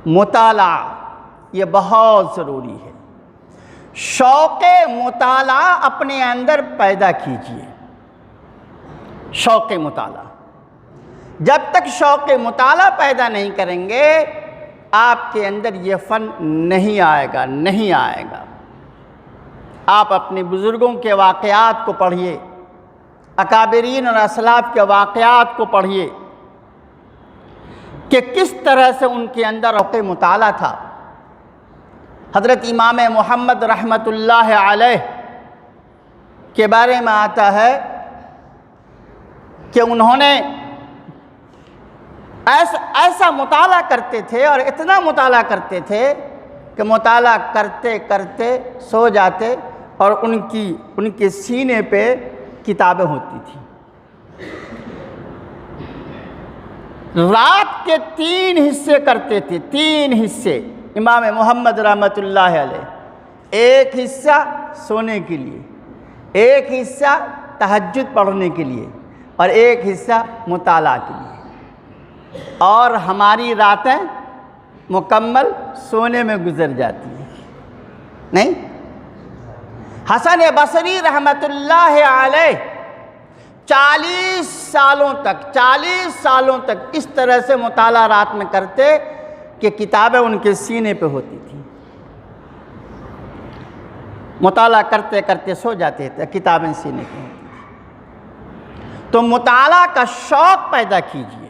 مطالعہ یہ بہت ضروری ہے۔ شوق مطالعہ اپنے اندر پیدا کیجئے، شوق مطالعہ۔ جب تک شوق مطالعہ پیدا نہیں کریں گے، آپ کے اندر یہ فن نہیں آئے گا، نہیں آئے گا۔ آپ اپنے بزرگوں کے واقعات کو پڑھیے، اکابرین اور اسلاف کے واقعات کو پڑھیے کہ کس طرح سے ان کے اندر شوق مطالعہ تھا۔ حضرت امام محمد رحمت اللہ علیہ کے بارے میں آتا ہے کہ انہوں نے ایسا مطالعہ کرتے تھے، اور اتنا مطالعہ کرتے تھے کہ مطالعہ کرتے کرتے سو جاتے، اور ان کے سینے پہ کتابیں ہوتی تھیں۔ رات کے 3 حصے کرتے تھے، 3 حصے امام محمد رحمت اللہ علیہ۔ ایک حصہ سونے کے لیے، ایک حصہ تہجد پڑھنے کے لیے، اور ایک حصہ مطالعہ کے لیے۔ اور ہماری راتیں مکمل سونے میں گزر جاتی ہیں، نہیں؟ حسن بصری رحمت اللہ علیہ 40 سالوں تک اس طرح سے مطالعہ رات میں کرتے کہ کتابیں ان کے سینے پہ ہوتی تھیں۔ مطالعہ کرتے کرتے سو جاتے تھے، کتابیں سینے پہ ہوتی تھیں۔ تو مطالعہ کا شوق پیدا کیجئے،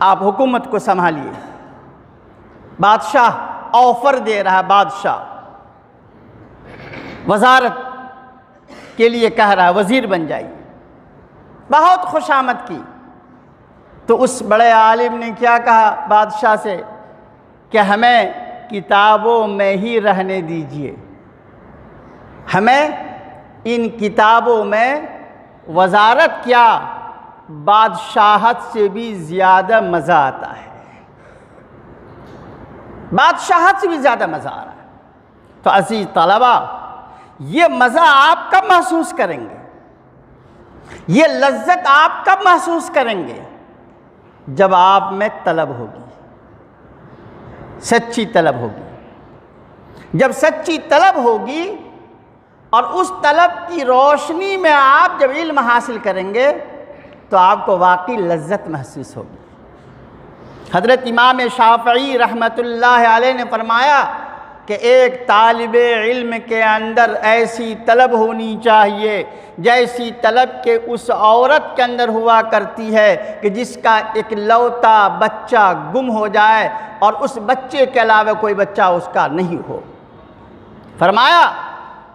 آپ حکومت کو سنبھالیے، بادشاہ آفر دے رہا، بادشاہ وزارت کے لیے کہہ رہا وزیر بن جائیے، بہت خوش آمد کی۔ تو اس بڑے عالم نے کیا کہا بادشاہ سے کہ ہمیں کتابوں میں ہی رہنے دیجیے، ہمیں ان کتابوں میں وزارت کیا بادشاہت سے بھی زیادہ مزہ آتا ہے، بادشاہت سے بھی زیادہ مزہ آ رہا ہے۔ تو عزیز طلبہ، یہ مزہ آپ کب محسوس کریں گے، یہ لذت آپ کب محسوس کریں گے؟ جب آپ میں طلب ہوگی، سچی طلب ہوگی۔ جب سچی طلب ہوگی اور اس طلب کی روشنی میں آپ جب علم حاصل کریں گے تو آپ کو واقعی لذت محسوس ہوگی۔ حضرت امام شافعی رحمۃ اللہ علیہ نے فرمایا کہ ایک طالب علم کے اندر ایسی طلب ہونی چاہیے جیسی طلب کہ اس عورت کے اندر ہوا کرتی ہے کہ جس کا اکلوتا بچہ گم ہو جائے اور اس بچے کے علاوہ کوئی بچہ اس کا نہیں ہو۔ فرمایا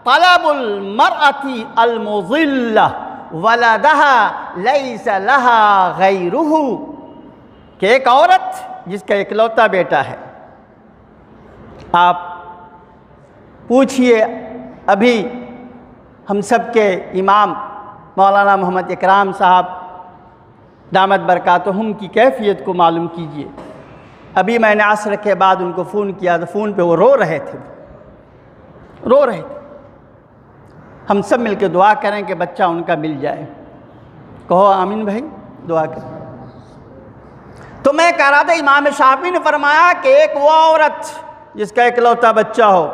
طلب المرأة المظلة ولدها ليس لها غيره، کہ ایک عورت جس کا اکلوتا بیٹا ہے، آپ پوچھئے ابھی ہم سب کے امام مولانا محمد اکرام صاحب دامت برکاتہم کی کیفیت کو معلوم کیجئے۔ ابھی میں نے عصر کے بعد ان کو فون کیا تو فون پہ وہ رو رہے تھے، رو رہے تھے۔ ہم سب مل کے دعا کریں کہ بچہ ان کا مل جائے، کہو آمین بھائی، دعا کریں۔ تو میں کہہ رہا تھا امام شافعی نے فرمایا کہ ایک وہ عورت جس کا اکلوتا بچہ ہو،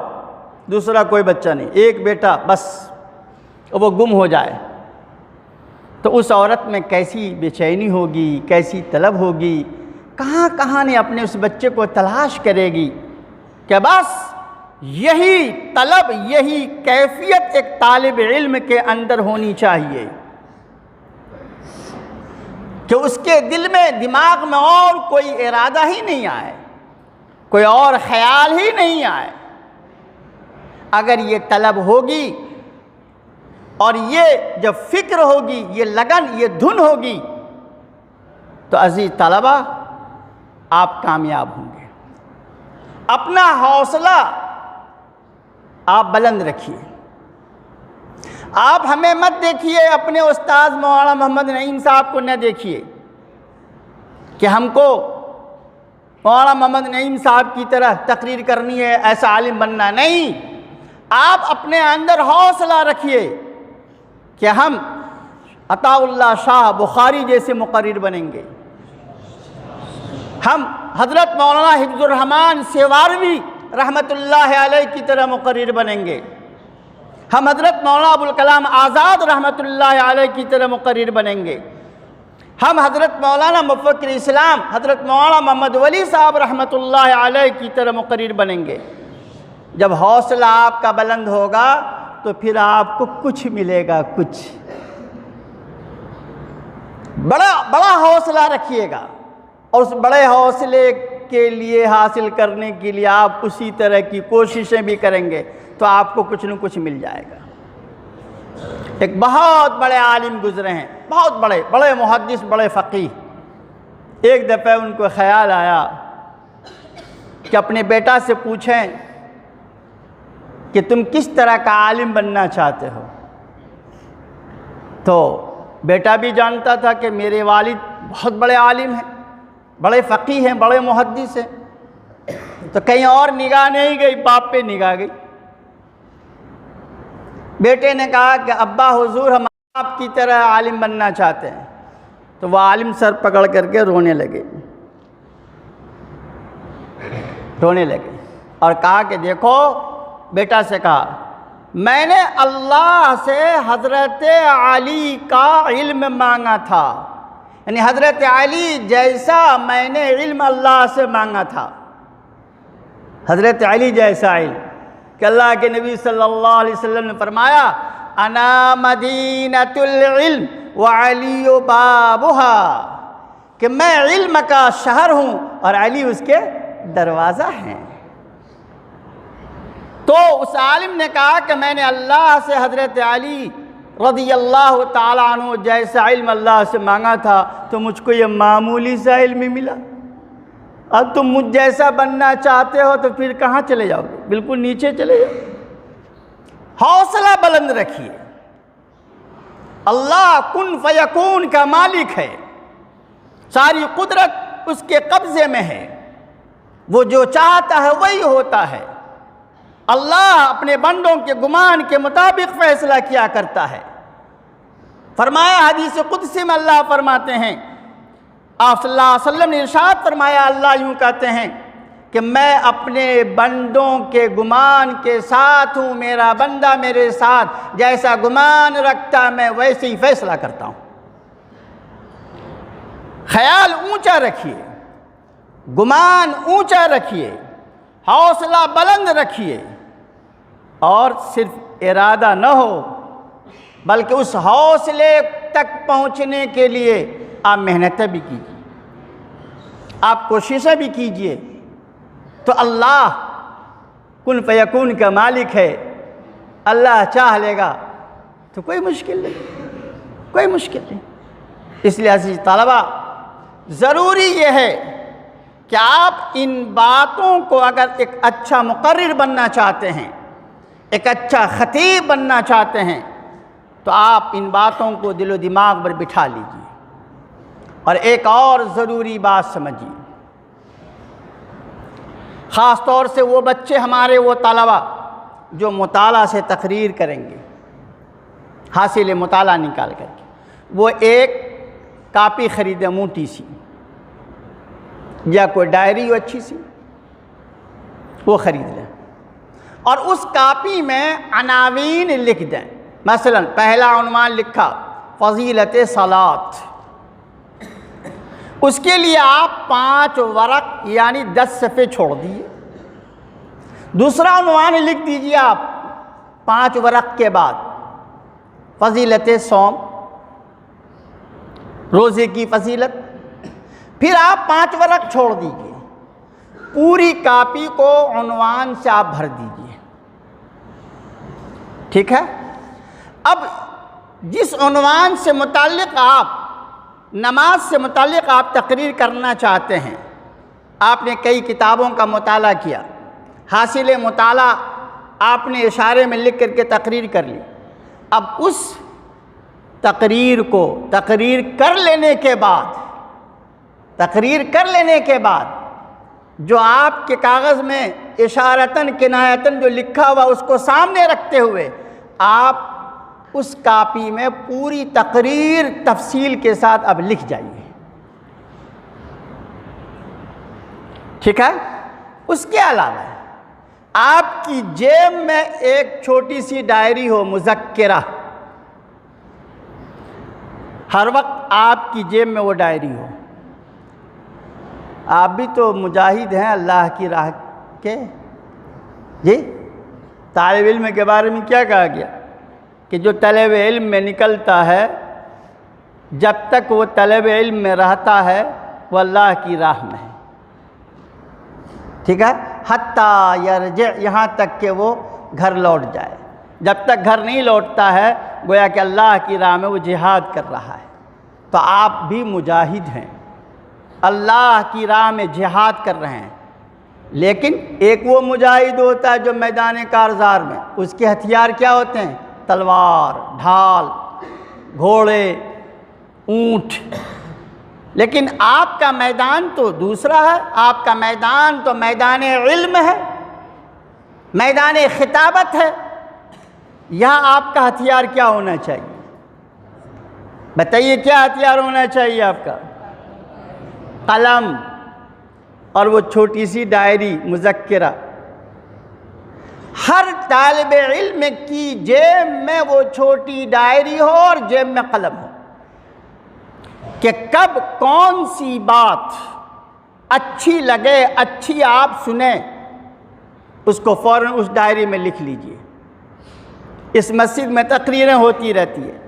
دوسرا کوئی بچہ نہیں، ایک بیٹا بس، وہ گم ہو جائے تو اس عورت میں کیسی بے چینی ہوگی، کیسی طلب ہوگی، کہاں کہاں نے اپنے اس بچے کو تلاش کرے گی کہ بس یہی طلب، یہی کیفیت ایک طالب علم کے اندر ہونی چاہیے کہ اس کے دل میں، دماغ میں اور کوئی ارادہ ہی نہیں آئے، کوئی اور خیال ہی نہیں آئے۔ اگر یہ طلب ہوگی اور یہ جب فکر ہوگی، یہ لگن، یہ دھن ہوگی تو عزیز طلبہ آپ کامیاب ہوں گے۔ اپنا حوصلہ آپ بلند رکھیے۔ آپ ہمیں مت دیکھیے، اپنے استاذ مولانا محمد نعیم صاحب کو نہ دیکھیے کہ ہم کو مولانا محمد نعیم صاحب کی طرح تقریر کرنی ہے، ایسا عالم بننا نہیں۔ آپ اپنے اندر حوصلہ رکھیے کہ ہم عطا اللہ شاہ بخاری جیسے مقرر بنیں گے، ہم حضرت مولانا حفظ الرحمان سیواروی رحمۃ اللہ علیہ کی طرح مقرر بنیں گے، ہم حضرت مولانا ابوالکلام آزاد رحمۃ اللہ علیہ کی طرح مقرر بنیں گے، ہم حضرت مولانا مفکر اسلام حضرت مولانا محمد ولی صاحب رحمۃ اللہ علیہ کی طرح مقرر بنیں گے۔ جب حوصلہ آپ کا بلند ہوگا تو پھر آپ کو کچھ ملے گا، کچھ بڑا حوصلہ رکھیے گا، اور اس بڑے حوصلے کے لیے حاصل کرنے کے لیے آپ اسی طرح کی کوششیں بھی کریں گے تو آپ کو کچھ نہ کچھ مل جائے گا۔ ایک بہت بڑے عالم گزرے ہیں، بہت بڑے محدث، بڑے فقیہ۔ ایک دفعہ ان کو خیال آیا کہ اپنے بیٹا سے پوچھیں کہ تم کس طرح کا عالم بننا چاہتے ہو؟ تو بیٹا بھی جانتا تھا کہ میرے والد بہت بڑے عالم ہیں، بڑے فقیہ ہیں، بڑے محدث ہیں، تو کہیں اور نگاہ نہیں گئی، باپ پہ نگاہ گئی۔ بیٹے نے کہا کہ ابا حضور ہم آپ کی طرح عالم بننا چاہتے ہیں۔ تو وہ عالم سر پکڑ کر کے رونے لگے اور کہا کہ دیکھو، بیٹا سے کہا میں نے اللہ سے حضرت علی کا علم مانگا تھا، یعنی حضرت علی جیسا میں نے علم اللہ سے مانگا تھا، حضرت علی جیسا علم کہ اللہ کے نبی صلی اللہ علیہ وسلم نے فرمایا انا مدینۃ العلم وعلی بابھا، کہ میں علم کا شہر ہوں اور علی اس کے دروازہ ہیں۔ تو اس عالم نے کہا کہ میں نے اللہ سے حضرت علی رضی اللہ تعالیٰ عنہ جیسا علم اللہ سے مانگا تھا تو مجھ کو یہ معمولی سا علم ملا۔ اب تم مجھ جیسا بننا چاہتے ہو تو پھر کہاں چلے جاؤ گے؟ بالکل نیچے چلے جاؤ۔ حوصلہ بلند رکھیے، اللہ کن فیکون کا مالک ہے، ساری قدرت اس کے قبضے میں ہے، وہ جو چاہتا ہے وہی ہوتا ہے۔ اللہ اپنے بندوں کے گمان کے مطابق فیصلہ کیا کرتا ہے۔ فرمایا حدیث قدسی میں اللہ فرماتے ہیں، آپ صلی اللہ علیہ وسلم نے ارشاد فرمایا، اللہ یوں کہتے ہیں کہ میں اپنے بندوں کے گمان کے ساتھ ہوں، میرا بندہ میرے ساتھ جیسا گمان رکھتا میں ویسے ہی فیصلہ کرتا ہوں۔ خیال اونچا رکھیے، گمان اونچا رکھیے، حوصلہ بلند رکھیے، اور صرف ارادہ نہ ہو بلکہ اس حوصلے تک پہنچنے کے لیے آپ محنتیں بھی کیجیے، آپ کوششیں بھی کیجیے، تو اللہ کن فیکون کا مالک ہے، اللہ چاہ لے گا تو کوئی مشکل نہیں، کوئی مشکل نہیں۔ اس لیے عزیز طلبہ، ضروری یہ ہے کہ آپ ان باتوں کو اگر ایک اچھا مقرر بننا چاہتے ہیں، ایک اچھا خطیب بننا چاہتے ہیں، تو آپ ان باتوں کو دل و دماغ پر بٹھا لیجیے۔ اور ایک اور ضروری بات سمجھیے، خاص طور سے وہ بچے ہمارے، وہ طلبہ جو مطالعہ سے تقریر کریں گے، حاصل مطالعہ نکال کر کے، وہ ایک کاپی خریدیں موٹی سی، یا کوئی ڈائری ہو اچھی سی، وہ خرید لیں، اور اس کاپی میں عناوین لکھ دیں۔ مثلا پہلا عنوان لکھا فضیلت صلاۃ، اس کے لیے آپ 5 ورق یعنی 10 صفحے چھوڑ دیجیے۔ دوسرا عنوان لکھ دیجیے آپ 5 ورق کے بعد فضیلت صوم، روزے کی فضیلت، پھر آپ 5 ورق چھوڑ دیجیے، پوری کاپی کو عنوان سے آپ بھر دیجیے، ٹھیک ہے؟ اب جس عنوان سے متعلق آپ نماز سے متعلق آپ تقریر کرنا چاہتے ہیں، آپ نے کئی کتابوں کا مطالعہ کیا، حاصل مطالعہ آپ نے اشارے میں لکھ کر کے تقریر کر لی، اب اس تقریر کو تقریر کر لینے کے بعد جو آپ کے کاغذ میں اشارتاً کنایتاً جو لکھا ہوا اس کو سامنے رکھتے ہوئے آپ اس کاپی میں پوری تقریر تفصیل کے ساتھ اب لکھ جائیے، ٹھیک ہے؟ اس کے علاوہ آپ کی جیب میں ایک چھوٹی سی ڈائری ہو، مذکرہ، ہر وقت آپ کی جیب میں وہ ڈائری ہو۔ آپ بھی تو مجاہد ہیں اللہ کی راہ کے، جی؟ طالب علم کے بارے میں کیا کہا گیا کہ جو طالب علم میں نکلتا ہے، جب تک وہ طالب علم میں رہتا ہے وہ اللہ کی راہ میں ہے، ٹھیک ہے؟ حتیٰ یرجع، یہاں تک کہ وہ گھر لوٹ جائے۔ جب تک گھر نہیں لوٹتا ہے گویا کہ اللہ کی راہ میں وہ جہاد کر رہا ہے۔ تو آپ بھی مجاہد ہیں، اللہ کی راہ میں جہاد کر رہے ہیں، لیکن ایک وہ مجاہد ہوتا ہے جو میدان کارزار میں، اس کے ہتھیار کیا ہوتے ہیں؟ تلوار، ڈھال، گھوڑے، اونٹ، لیکن آپ کا میدان تو دوسرا ہے، آپ کا میدان تو میدان علم ہے، میدان خطابت ہے۔ یہاں آپ کا ہتھیار کیا ہونا چاہیے؟ بتائیے کیا ہتھیار ہونا چاہیے آپ کا؟ قلم اور وہ چھوٹی سی ڈائری مذکرہ۔ ہر طالب علم کی جیب میں وہ چھوٹی ڈائری ہو اور جیب میں قلم ہو کہ کب کون سی بات اچھی لگے، اچھی آپ سنیں، اس کو فوراً اس ڈائری میں لکھ لیجئے۔ اس مسجد میں تقریریں ہوتی رہتی ہیں،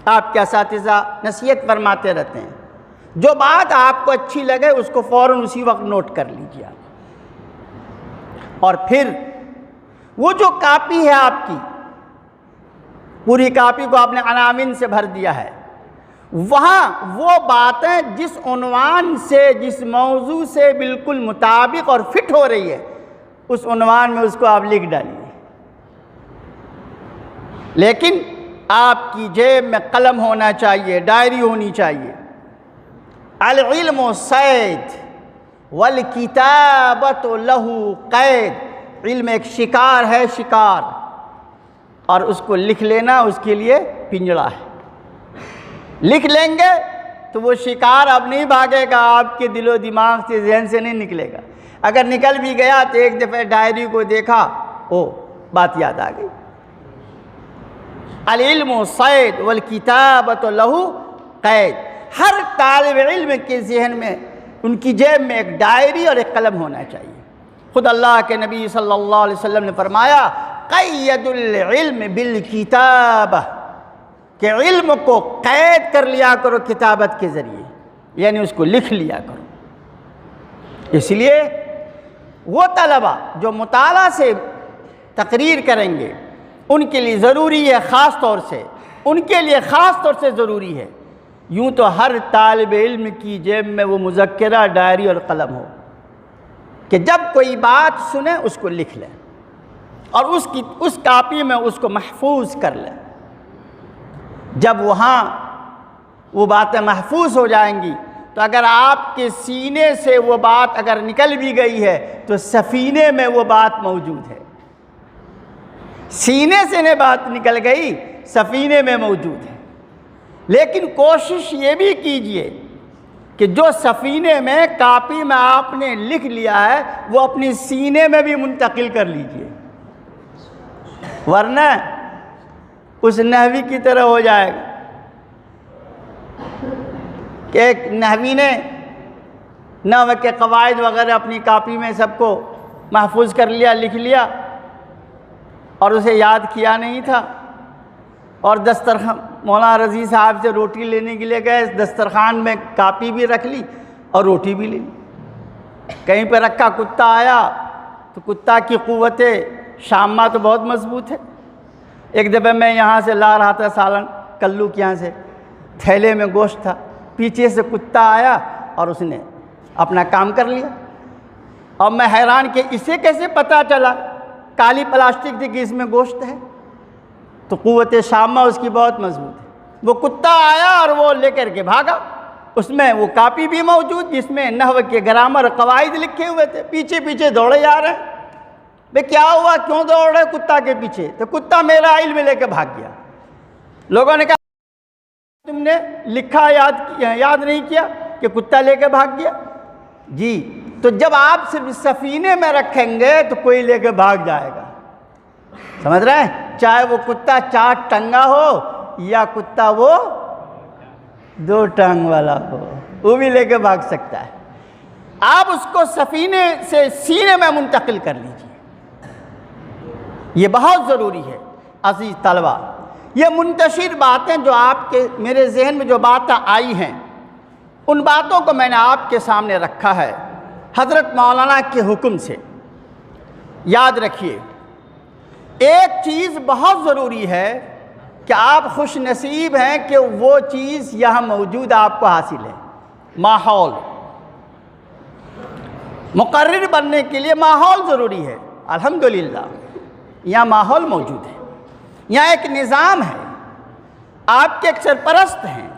آپ کے اساتذہ نصیحت فرماتے رہتے ہیں، جو بات آپ کو اچھی لگے اس کو فوراً اسی وقت نوٹ کر لیجیے آپ. اور پھر وہ جو کاپی ہے آپ کی، پوری کاپی کو آپ نے عناوین سے بھر دیا ہے، وہاں وہ باتیں جس عنوان سے، جس موضوع سے بالکل مطابق اور فٹ ہو رہی ہے، اس عنوان میں اس کو آپ لکھ ڈالیے. لیکن آپ کی جیب میں قلم ہونا چاہیے، ڈائری ہونی چاہیے. العلم صید والکتابۃ لہ قید. علم ایک شکار ہے، شکار، اور اس کو لکھ لینا اس کے لیے پنجڑا ہے. لکھ لیں گے تو وہ شکار اب نہیں بھاگے گا، آپ کے دل و دماغ سے، ذہن سے نہیں نکلے گا. اگر نکل بھی گیا تو ایک دفعہ ڈائری کو دیکھا، بات یاد آ گئی. العلم صید والکتابۃ لہ قید. ہر طالب علم کے ذہن میں، ان کی جیب میں ایک ڈائری اور ایک قلم ہونا چاہیے. خود اللہ کے نبی صلی اللہ علیہ وسلم نے فرمایا قید العلم بالکتابہ، کہ علم کو قید کر لیا کرو کتابت کے ذریعے، یعنی اس کو لکھ لیا کرو. اس لیے وہ طلبہ جو مطالعہ سے تقریر کریں گے ان کے لیے ضروری ہے، خاص طور سے ان کے لیے خاص طور سے ضروری ہے، یوں تو ہر طالب علم کی جیب میں وہ مذکرہ، ڈائری اور قلم ہو، کہ جب کوئی بات سنے اس کو لکھ لیں اور اس کاپی میں اس کو محفوظ کر لیں. جب وہاں وہ باتیں محفوظ ہو جائیں گی تو اگر آپ کے سینے سے وہ بات اگر نکل بھی گئی ہے تو سفینے میں وہ بات موجود ہے. سینے سے بات نکل گئی، سفینے میں موجود ہے. لیکن کوشش یہ بھی کیجئے کہ جو سفینے میں، کاپی میں آپ نے لکھ لیا ہے وہ اپنی سینے میں بھی منتقل کر لیجئے، ورنہ اس نحوی کی طرح ہو جائے گا کہ ایک نحوی نے نحو کے قواعد وغیرہ اپنی کاپی میں سب کو محفوظ کر لیا، لکھ لیا، اور اسے یاد کیا نہیں تھا، اور دسترخوان، مولانا رضی صاحب سے روٹی لینے کے لیے گئے، دسترخوان میں کاپی بھی رکھ لی اور روٹی بھی لے لی. کہیں پہ رکھا، کتا آیا تو کتا کی قوت شامہ تو بہت مضبوط ہے. ایک دفعہ میں یہاں سے لا رہا تھا سالن، کلو کے یہاں سے، تھیلے میں گوشت تھا، پیچھے سے کتا آیا اور اس نے اپنا کام کر لیا. اور میں حیران کہ اسے کیسے پتہ چلا، کالی پلاسٹک تھی کہ اس میں گوشت ہے، تو قوت شامہ اس کی بہت مضبوط ہے. وہ کتا آیا اور وہ لے کر کے بھاگا، اس میں وہ کاپی بھی موجود جس میں نحو کے گرامر قواعد لکھے ہوئے تھے. پیچھے پیچھے دوڑے جا رہے ہیں، بھئی کیا ہوا، کیوں دوڑ رہے کتا کے پیچھے؟ تو کتا میرا علم لے کے بھاگ گیا. لوگوں نے کہا تم نے لکھا یاد نہیں کیا کہ کتا لے کے بھاگ گیا؟ جی، تو جب آپ صرف سفینے میں رکھیں گے تو کوئی لے کے بھاگ جائے گا. سمجھ رہے ہیں؟ چاہے وہ کتا 4 ٹنگا ہو یا کتا وہ 2 ٹانگ والا ہو، وہ بھی لے کے بھاگ سکتا ہے. آپ اس کو سفینے سے سینے میں منتقل کر لیجیے، یہ بہت ضروری ہے. عزیز طلبہ، یہ منتشر باتیں جو آپ کے میرے ذہن میں جو باتیں آئی ہیں، ان باتوں کو میں نے آپ کے سامنے رکھا ہے حضرت مولانا کے حکم سے. یاد رکھیے، ایک چیز بہت ضروری ہے کہ آپ خوش نصیب ہیں کہ وہ چیز یہاں موجود آپ کو حاصل ہے. ماحول، مقرر بننے کے لیے ماحول ضروری ہے. الحمدللہ یہاں ماحول موجود ہے، یہاں ایک نظام ہے، آپ کے ایک سرپرست ہیں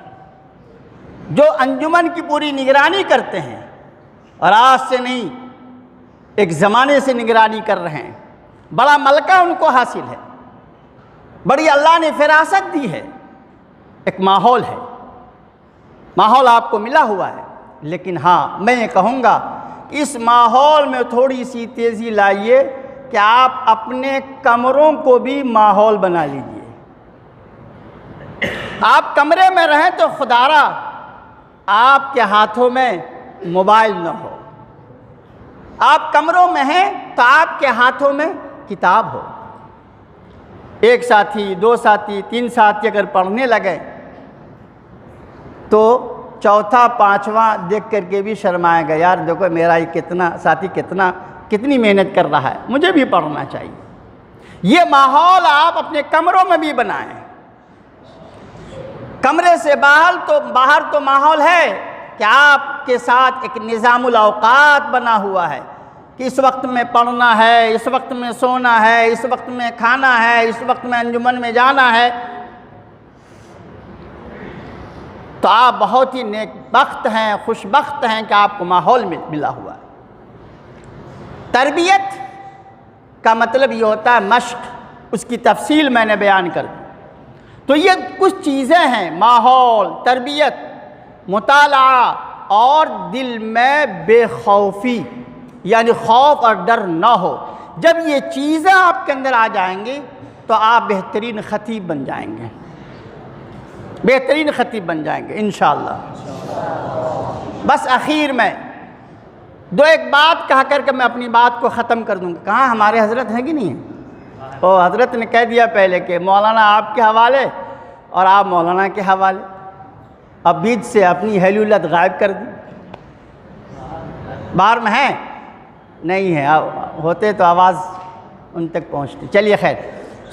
جو انجمن کی پوری نگرانی کرتے ہیں، اور آج سے نہیں ایک زمانے سے نگرانی کر رہے ہیں. بڑا ملکہ ان کو حاصل ہے، بڑی اللہ نے فراست دی ہے. ایک ماحول ہے، ماحول آپ کو ملا ہوا ہے. لیکن ہاں میں یہ کہوں گا کہ اس ماحول میں تھوڑی سی تیزی لائیے کہ آپ اپنے کمروں کو بھی ماحول بنا لیجئے. آپ کمرے میں رہیں تو خدارا آپ کے ہاتھوں میں موبائل نہ ہو. آپ کمروں میں ہیں تو آپ کے ہاتھوں میں کتاب ہو. ایک ساتھی، 2 ساتھی، 3 ساتھی اگر پڑھنے لگے تو چوتھا پانچواں دیکھ کر کے بھی شرمائے گا، یار دیکھو میرا یہ ساتھی کتنی محنت کر رہا ہے، مجھے بھی پڑھنا چاہیے۔ یہ ماحول آپ اپنے کمروں میں بھی بنائیں۔ کمرے سے باہر تو ماحول ہے کہ آپ کے ساتھ ایک نظام الاوقات بنا ہوا ہے کہ اس وقت میں پڑھنا ہے، اس وقت میں سونا ہے، اس وقت میں کھانا ہے، اس وقت میں انجمن میں جانا ہے۔ تو آپ بہت ہی نیک بخت ہیں، خوش بخت ہیں کہ آپ کو ماحول ملا ہوا ہے۔ تربیت کا مطلب یہ ہوتا ہے مشق، اس کی تفصیل میں نے بیان کر دی۔ تو یہ کچھ چیزیں ہیں، ماحول، تربیت، مطالعہ اور دل میں بے خوفی، یعنی خوف اور ڈر نہ ہو۔ جب یہ چیزیں آپ کے اندر آ جائیں گی تو آپ بہترین خطیب بن جائیں گے، بہترین خطیب بن جائیں گے انشاءاللہ۔ بس آخر میں دو ایک بات کہا کر کے میں اپنی بات کو ختم کر دوں گا۔ کہاں ہمارے حضرت ہیں کہ نہیں ہیں؟ حضرت نے کہہ دیا پہلے کہ مولانا آپ کے حوالے اور آپ مولانا کے حوالے۔ اب بیچ سے اپنی حیلولت غائب کر دی۔ باہر میں ہیں؟ نہیں ہیں، ہوتے تو آواز ان تک پہنچتی۔ چلیے خیر،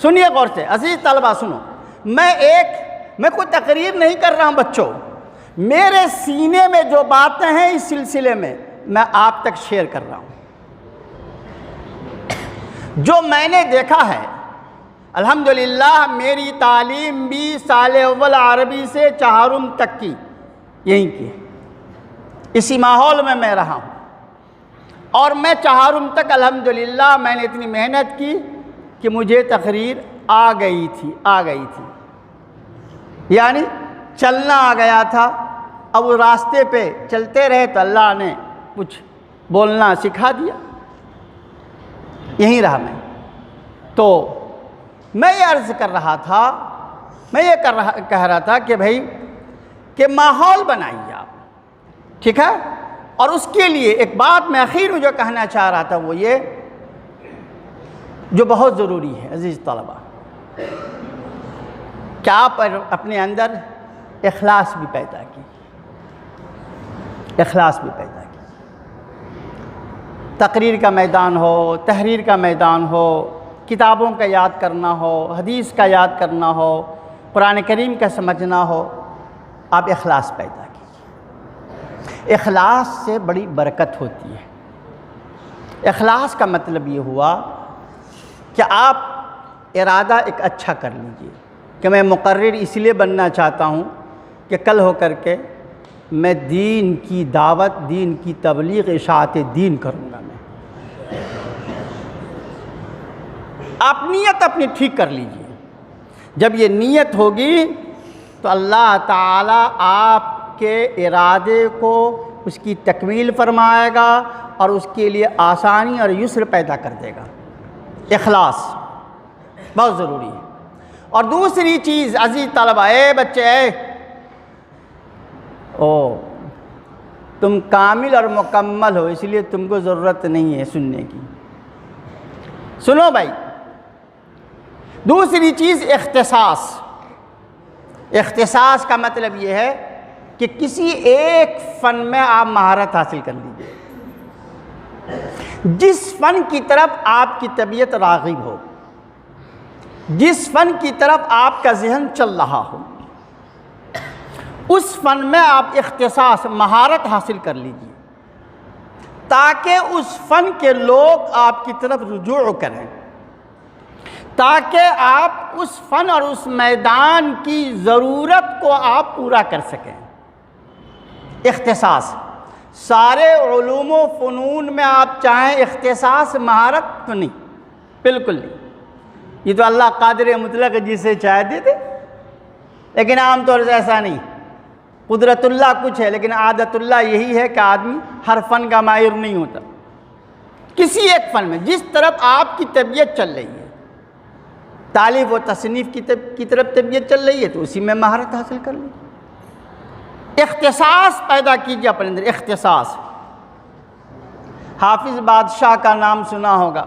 سنیے غور سے عزیز طلبہ، سنو، میں کوئی تقریر نہیں کر رہا ہوں بچوں، میرے سینے میں جو باتیں ہیں اس سلسلے میں میں آپ تک شیئر کر رہا ہوں۔ جو میں نے دیکھا ہے، الحمدللہ میری تعلیم بھی سال اول عربی سے چہارم تک کی یہیں کی، اسی ماحول میں رہا ہوں، اور میں چہارم تک الحمدللہ میں نے اتنی محنت کی کہ مجھے تقریر آ گئی تھی، یعنی چلنا آ گیا تھا۔ اب وہ راستے پہ چلتے رہے تو اللہ نے کچھ بولنا سکھا دیا، یہیں رہا میں۔ تو میں یہ عرض کر رہا تھا، میں یہ کہہ رہا تھا کہ بھائی کہ ماحول بنائیے آپ، ٹھیک ہے؟ اور اس کے لیے ایک بات میں اخیر میں جو کہنا چاہ رہا تھا وہ یہ جو بہت ضروری ہے عزیز طلبہ، کہ آپ اپنے اندر اخلاص بھی پیدا کی، اخلاص بھی پیدا کی۔ تقریر کا میدان ہو، تحریر کا میدان ہو، کتابوں کا یاد کرنا ہو، حدیث کا یاد کرنا ہو، قرآن کریم کا سمجھنا ہو، آپ اخلاص پیدا کیجیے۔ اخلاص سے بڑی برکت ہوتی ہے۔ اخلاص کا مطلب یہ ہوا کہ آپ ارادہ ایک اچھا کر لیجئے کہ میں مقرر اس لیے بننا چاہتا ہوں کہ کل ہو کر کے میں دین کی دعوت، دین کی تبلیغ، اشاعت دین کروں گا۔ میں آپ نیت اپنی ٹھیک کر لیجئے۔ جب یہ نیت ہوگی تو اللہ تعالیٰ آپ کے ارادے کو اس کی تکمیل فرمائے گا اور اس کے لیے آسانی اور یسر پیدا کر دے گا۔ اخلاص بہت ضروری ہے۔ اور دوسری چیز عزیز طلبہ، اے بچے، تم کامل اور مکمل ہو، اس لیے تم کو ضرورت نہیں ہے سننے کی۔ سنو بھائی، دوسری چیز اختصاص۔ اختصاص کا مطلب یہ ہے کہ کسی ایک فن میں آپ مہارت حاصل کر لیجیے، جس فن کی طرف آپ کی طبیعت راغب ہو، جس فن کی طرف آپ کا ذہن چل رہا ہو، اس فن میں آپ اختصاص، مہارت حاصل کر لیجیے، تاکہ اس فن کے لوگ آپ کی طرف رجوع کریں، تاکہ آپ اس فن اور اس میدان کی ضرورت کو آپ پورا کر سکیں۔ اختصاص، سارے علوم و فنون میں آپ چاہیں اختصاص، مہارت تو نہیں، بالکل نہیں۔ یہ تو اللہ قادر مطلق جسے چاہے دے دے، لیکن عام طور سے ایسا نہیں۔ قدرت اللہ کچھ ہے، لیکن عادت اللہ یہی ہے کہ آدمی ہر فن کا ماہر نہیں ہوتا۔ کسی ایک فن میں جس طرف آپ کی طبیعت چل رہی ہے، تالیف و تصنیف کی طرف طبیعت چل رہی ہے، تو اسی میں مہارت حاصل کر لیجیے۔ اختصاص پیدا کیجیے اپنے اندر، اختصاص۔ حافظ بادشاہ کا نام سنا ہوگا۔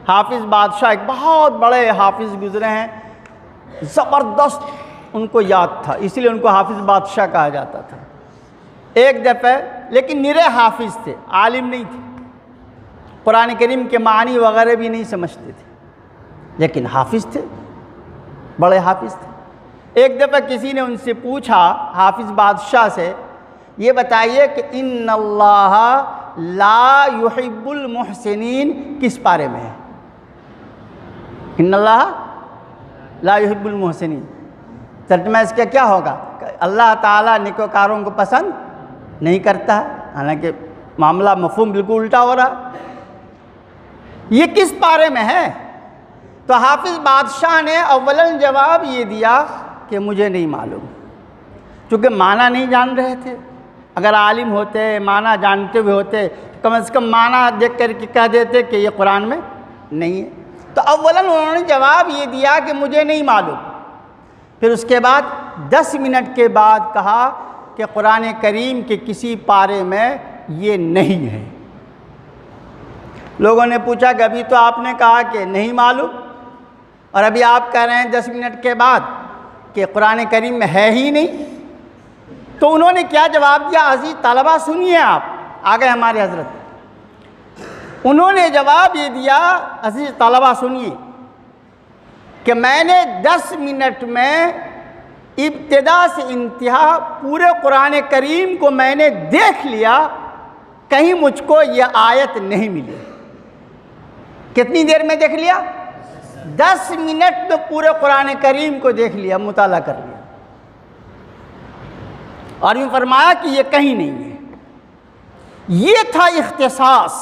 حافظ بادشاہ ایک بہت بڑے حافظ گزرے ہیں، زبردست ان کو یاد تھا، اس لیے ان کو حافظ بادشاہ کہا جاتا تھا۔ ایک دفعہ، لیکن نرے حافظ تھے، عالم نہیں تھے، قرآن کریم کے معنی وغیرہ بھی نہیں سمجھتے تھے، لیکن حافظ تھے، بڑے حافظ تھے۔ ایک دفعہ کسی نے ان سے پوچھا، حافظ بادشاہ سے، یہ بتائیے کہ ان اللہ لا یحب المحسنین کس پارے میں ہے؟ ان اللہ لا یحب المحسنین، ترجمہ اس کا کیا ہوگا؟ کہ اللہ تعالیٰ نیکوکاروں کو پسند نہیں کرتا ہے، حالانکہ معاملہ مفہوم بالکل الٹا ہو رہا۔ یہ کس پارے میں ہے؟ تو حافظ بادشاہ نے اولاً جواب یہ دیا کہ مجھے نہیں معلوم، چونکہ معنی نہیں جان رہے تھے۔ اگر عالم ہوتے، معنی جانتے ہوئے ہوتے، کم از کم معنی دیکھ کر کے کہہ دیتے کہ یہ قرآن میں نہیں ہے۔ تو اولاً انہوں نے جواب یہ دیا کہ مجھے نہیں معلوم، پھر اس کے بعد 10 منٹ کے بعد کہا کہ قرآن کریم کے کسی پارے میں یہ نہیں ہے۔ لوگوں نے پوچھا کہ ابھی تو آپ نے کہا کہ نہیں معلوم، اور ابھی آپ کہہ رہے ہیں 10 منٹ کے بعد کہ قرآن کریم میں ہے ہی نہیں۔ تو انہوں نے کیا جواب دیا؟ عزیز طلبہ سنیے، آپ آگے ہمارے حضرت، انہوں نے جواب یہ دیا، عزیز طلبہ سنیے، کہ میں نے 10 منٹ میں ابتدا سے انتہا پورے قرآن کریم کو میں نے دیکھ لیا، کہیں مجھ کو یہ آیت نہیں ملی۔ کتنی دیر میں دیکھ لیا؟ 10 منٹ میں پورے قرآن کریم کو دیکھ لیا، مطالعہ کر لیا، اور یوں فرمایا کہ یہ کہیں نہیں ہے۔ یہ تھا اختصاص،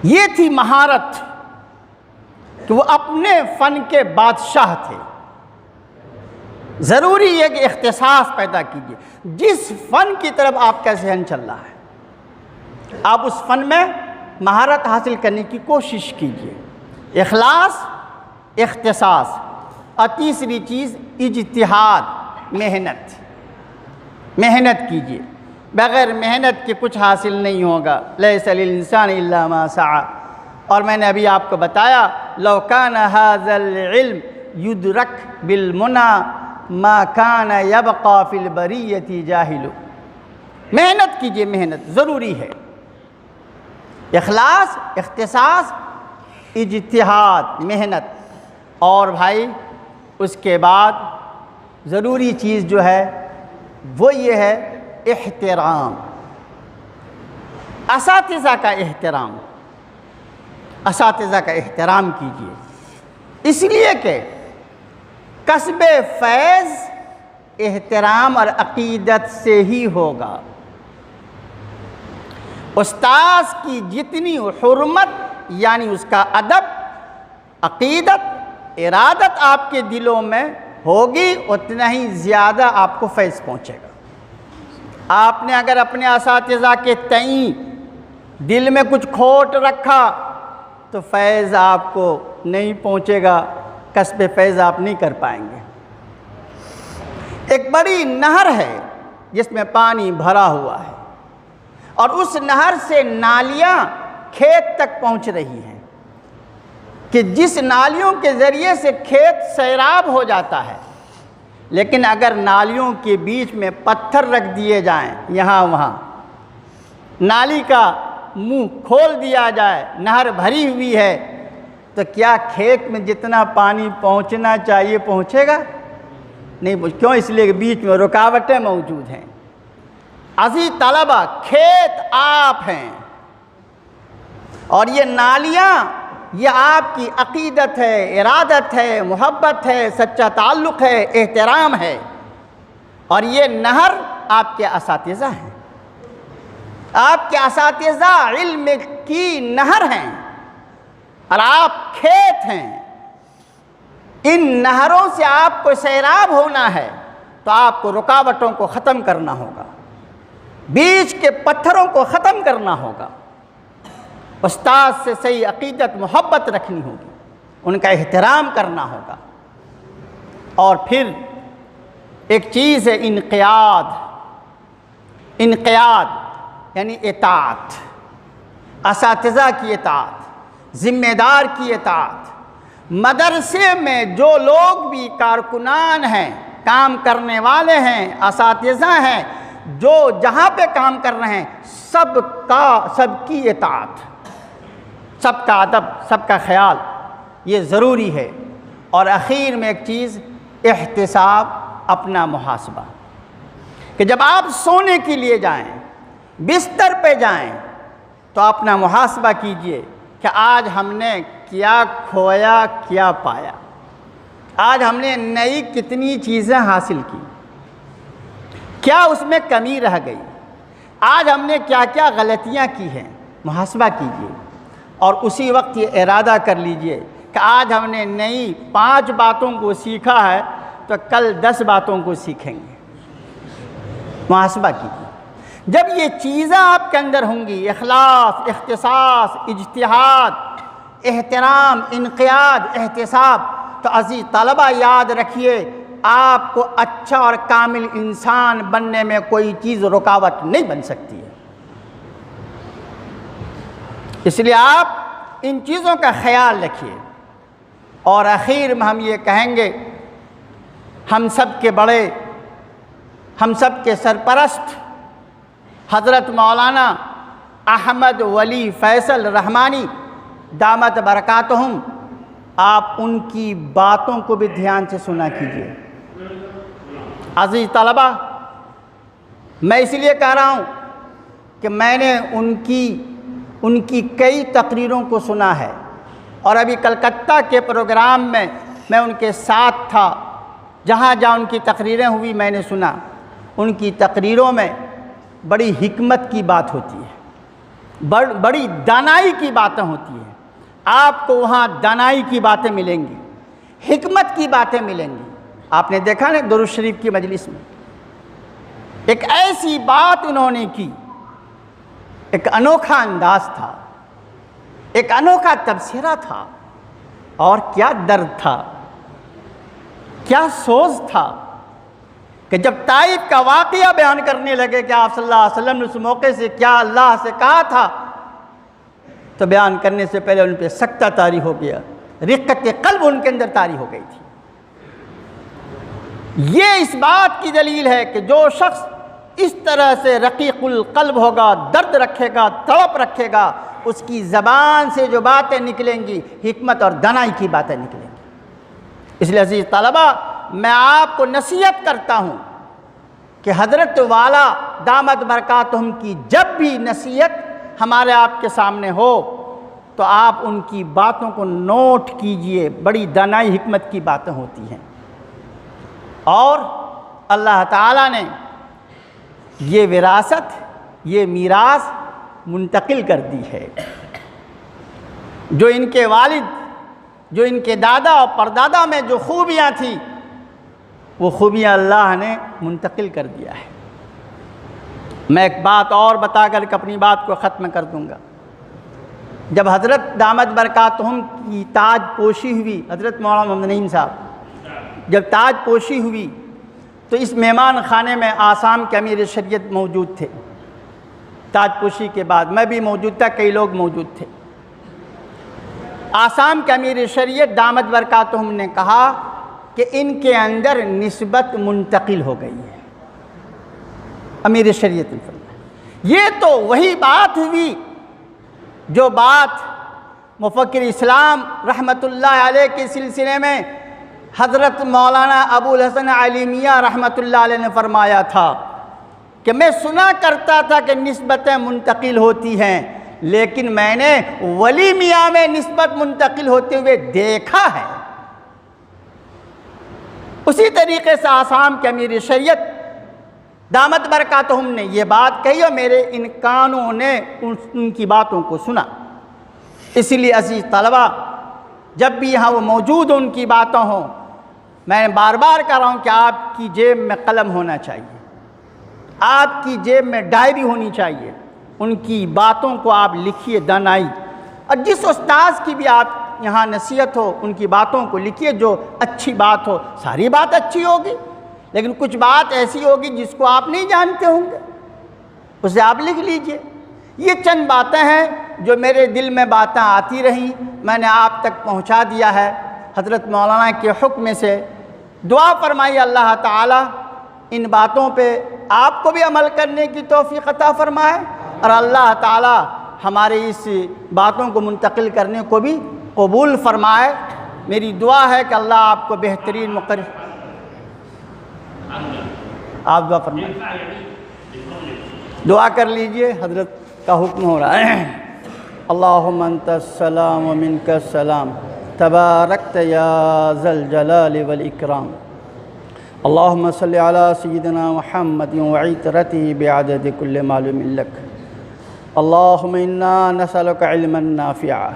یہ تھی مہارت، کہ وہ اپنے فن کے بادشاہ تھے۔ ضروری ہے کہ اختصاص پیدا کیجیے، جس فن کی طرف آپ کا ذہن چل رہا ہے آپ اس فن میں مہارت حاصل کرنے کی کوشش کیجیے۔ اخلاص، اختصاص، اور تیسری چیز اجتہاد، محنت کیجیے۔ بغیر محنت کے کچھ حاصل نہیں ہوگا۔ لیس للانسان الا ما سعى، اور میں نے ابھی آپ کو بتایا، لو کان ھذا العلم یدرک بالمنى ما کان یبقى فی البریۃ جاہل۔ محنت کیجیے، محنت ضروری ہے۔ اخلاص، اختصاص، اجتہاد، محنت، اور بھائی اس کے بعد ضروری چیز جو ہے وہ یہ ہے احترام، اساتذہ کا احترام، اساتذہ کا احترام کیجیے، اس لیے کہ کسب فیض احترام اور عقیدت سے ہی ہوگا۔ استاذ کی جتنی حرمت، یعنی اس کا ادب، عقیدت، ارادت آپ کے دلوں میں ہوگی، اتنا ہی زیادہ آپ کو فیض پہنچے گا۔ آپ نے اگر اپنے اساتذہ کے تئیں دل میں کچھ کھوٹ رکھا تو فیض آپ کو نہیں پہنچے گا، کسب فیض آپ نہیں کر پائیں گے۔ ایک بڑی نہر ہے جس میں پانی بھرا ہوا ہے، اور اس نہر سے نالیاں کھیت تک پہنچ رہی ہیں، کہ جس نالیوں کے ذریعے سے کھیت سیراب ہو جاتا ہے، لیکن اگر نالیوں کے بیچ میں پتھر رکھ دیے جائیں، یہاں وہاں نالی کا منہ کھول دیا جائے، نہر بھری ہوئی ہے، تو کیا کھیت میں جتنا پانی پہنچنا چاہیے پہنچے گا؟ نہیں۔ کیوں؟ اس لیے کہ بیچ میں رکاوٹیں موجود ہیں۔ عزیز طلبہ، کھیت آپ ہیں، اور یہ نالیاں یہ آپ کی عقیدت ہے، ارادت ہے، محبت ہے، سچا تعلق ہے، احترام ہے، اور یہ نہر آپ کے اساتذہ ہیں۔ آپ کے اساتذہ علم کی نہر ہیں، اور آپ کھیت ہیں۔ ان نہروں سے آپ کو سیراب ہونا ہے تو آپ کو رکاوٹوں کو ختم کرنا ہوگا، بیچ کے پتھروں کو ختم کرنا ہوگا، استاد سے صحیح عقیدت محبت رکھنی ہوگی، ان کا احترام کرنا ہوگا، اور پھر ایک چیز ہے انقیاد۔ انقیاد یعنی اطاعت، اساتذہ کی اطاعت، ذمہ دار کی اطاعت، مدرسے میں جو لوگ بھی کارکنان ہیں، کام کرنے والے ہیں، اساتذہ ہیں، جو جہاں پہ کام کر رہے ہیں، سب کی اطاعت، سب کا ادب، سب کا خیال، یہ ضروری ہے۔ اور اخیر میں ایک چیز، احتساب، اپنا محاسبہ، کہ جب آپ سونے کے لیے جائیں، بستر پہ جائیں، تو اپنا محاسبہ کیجئے کہ آج ہم نے کیا کھویا، کیا پایا، آج ہم نے نئی کتنی چیزیں حاصل کی، کیا اس میں کمی رہ گئی، آج ہم نے کیا کیا غلطیاں کی ہیں، محاسبہ کیجئے۔ اور اسی وقت یہ ارادہ کر لیجئے کہ آج ہم نے نئی 5 باتوں کو سیکھا ہے تو کل 10 باتوں کو سیکھیں گے، محاسبہ کیجئے۔ جب یہ چیزیں آپ کے اندر ہوں گی، اخلاص، اختصاص، اجتہاد، احترام، انقیاد، احتساب، تو عزیز طلبہ یاد رکھیے، آپ کو اچھا اور کامل انسان بننے میں کوئی چیز رکاوٹ نہیں بن سکتی ہے۔ اس لیے آپ ان چیزوں کا خیال رکھیے۔ اور آخر میں ہم یہ کہیں گے، ہم سب کے بڑے، ہم سب کے سرپرست حضرت مولانا احمد ولی فیصل رحمانی دامت برکاتہم، آپ ان کی باتوں کو بھی دھیان سے سنا کیجیے۔ عزیز طلبہ، میں اس لیے کہہ رہا ہوں کہ میں نے ان کی کئی تقریروں کو سنا ہے، اور ابھی کلکتہ کے پروگرام میں ان کے ساتھ تھا، جہاں ان کی تقریریں ہوئی میں نے سنا۔ ان کی تقریروں میں بڑی حکمت کی بات ہوتی ہے، بڑی دانائی کی باتیں ہوتی ہیں۔ آپ کو وہاں دانائی کی باتیں ملیں گی، حکمت کی باتیں ملیں گی۔ آپ نے دیکھا نا درود شریف کی مجلس میں ایک ایسی بات انہوں نے کی، ایک انوکھا انداز تھا، ایک انوکھا تبصرہ تھا، اور کیا درد تھا، کیا سوز تھا کہ جب طائف کا واقعہ بیان کرنے لگے کہ آپ صلی اللہ علیہ وسلم نے اس موقع سے کیا اللہ سے کہا تھا، تو بیان کرنے سے پہلے ان پہ سکتہ طاری ہو گیا، رقت قلب ان کے اندر طاری ہو گئی تھی۔ یہ اس بات کی دلیل ہے کہ جو شخص اس طرح سے رقیق القلب ہوگا، درد رکھے گا، تڑپ رکھے گا، اس کی زبان سے جو باتیں نکلیں گی حکمت اور دانائی کی باتیں نکلیں گی۔ اس لیے عزیز طلبہ، میں آپ کو نصیحت کرتا ہوں کہ حضرت والا دامت برکاتہم کی جب بھی نصیحت ہمارے آپ کے سامنے ہو تو آپ ان کی باتوں کو نوٹ کیجئے، بڑی دانائی حکمت کی باتیں ہوتی ہیں۔ اور اللہ تعالیٰ نے یہ وراثت، یہ میراث منتقل کر دی ہے۔ جو ان کے والد، جو ان کے دادا اور پردادا میں جو خوبیاں تھیں، وہ خوبیاں اللہ نے منتقل کر دیا ہے۔ میں ایک بات اور بتا کر اپنی بات کو ختم کر دوں گا۔ جب حضرت دامت برکاتہم کی تاج پوشی ہوئی، حضرت مولانا محمد نعیم صاحب جب تاج پوشی ہوئی تو اس مہمان خانے میں آسام کے امیر شریعت موجود تھے۔ تاج پوشی کے بعد میں بھی موجود تھا، کئی لوگ موجود تھے۔ آسام کے امیر شریعت دامت برکاتہم نے کہا کہ ان کے اندر نسبت منتقل ہو گئی ہے۔ امیر شریعت نے فرمایا، یہ تو وہی بات ہوئی جو بات مفکر اسلام رحمۃ اللہ علیہ کے سلسلے میں حضرت مولانا ابو الحسن علی میاں رحمۃ اللہ علیہ نے فرمایا تھا کہ میں سنا کرتا تھا کہ نسبتیں منتقل ہوتی ہیں، لیکن میں نے ولی میاں میں نسبت منتقل ہوتے ہوئے دیکھا ہے۔ اسی طریقے سے آسام کے امیر شریعت دامت برکاتہم نے یہ بات کہی اور میرے ان کانوں نے ان کی باتوں کو سنا۔ اسی لیے عزیز طلبہ، جب بھی یہاں وہ موجود ان کی باتیں ہوں، میں بار بار کہہ رہا ہوں کہ آپ کی جیب میں قلم ہونا چاہیے، آپ کی جیب میں ڈائری ہونی چاہیے، ان کی باتوں کو آپ لکھیے دانائی، اور جس استاذ کی بھی آپ یہاں نصیحت ہو ان کی باتوں کو لکھیے، جو اچھی بات ہو۔ ساری بات اچھی ہوگی، لیکن کچھ بات ایسی ہوگی جس کو آپ نہیں جانتے ہوں گے، اسے آپ لکھ لیجئے۔ یہ چند باتیں ہیں جو میرے دل میں باتیں آتی رہیں، میں نے آپ تک پہنچا دیا ہے۔ حضرت مولانا کے حکم سے دعا فرمائی اللہ تعالیٰ ان باتوں پہ آپ کو بھی عمل کرنے کی توفیق عطا فرمائے، اور اللہ تعالیٰ ہماری اس باتوں کو منتقل کرنے کو بھی قبول فرمائے۔ میری دعا ہے کہ اللہ آپ کو بہترین مقرر، آپ دعا فرمائیں، دعا کر لیجئے، حضرت کا حکم ہو رہا ہے۔ اللہم انت السلام و منک السلام تبارکت یا ذا الجلال والاکرام۔ اللہم صلی علی سیدنا محمد وعطرته بعدد کل معلوم لک۔ اللہم انا نسألک علما نافعا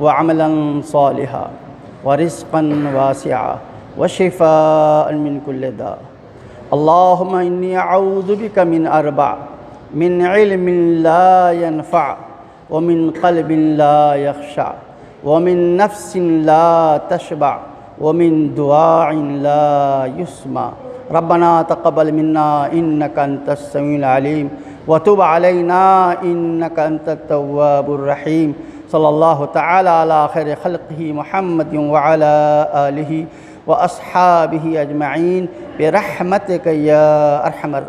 وعملا صالحا ورزقا واسعا وشفاء من كل داء۔ اللہم انی اعوذ بک من اربع، من علم لا ينفع ومن قلب لا يخشع ومن نفس لا تشبع ومن دعاء لا يسمع۔ ربنا تقبل منا انك انت السميع العليم وتب علينا انك انت التواب الرحيم۔ صلی اللہ تعالی علی خیر خلقہ محمد وعلی آلہ واصحابہ اجمعین برحمتک یا ارحم الراحمین۔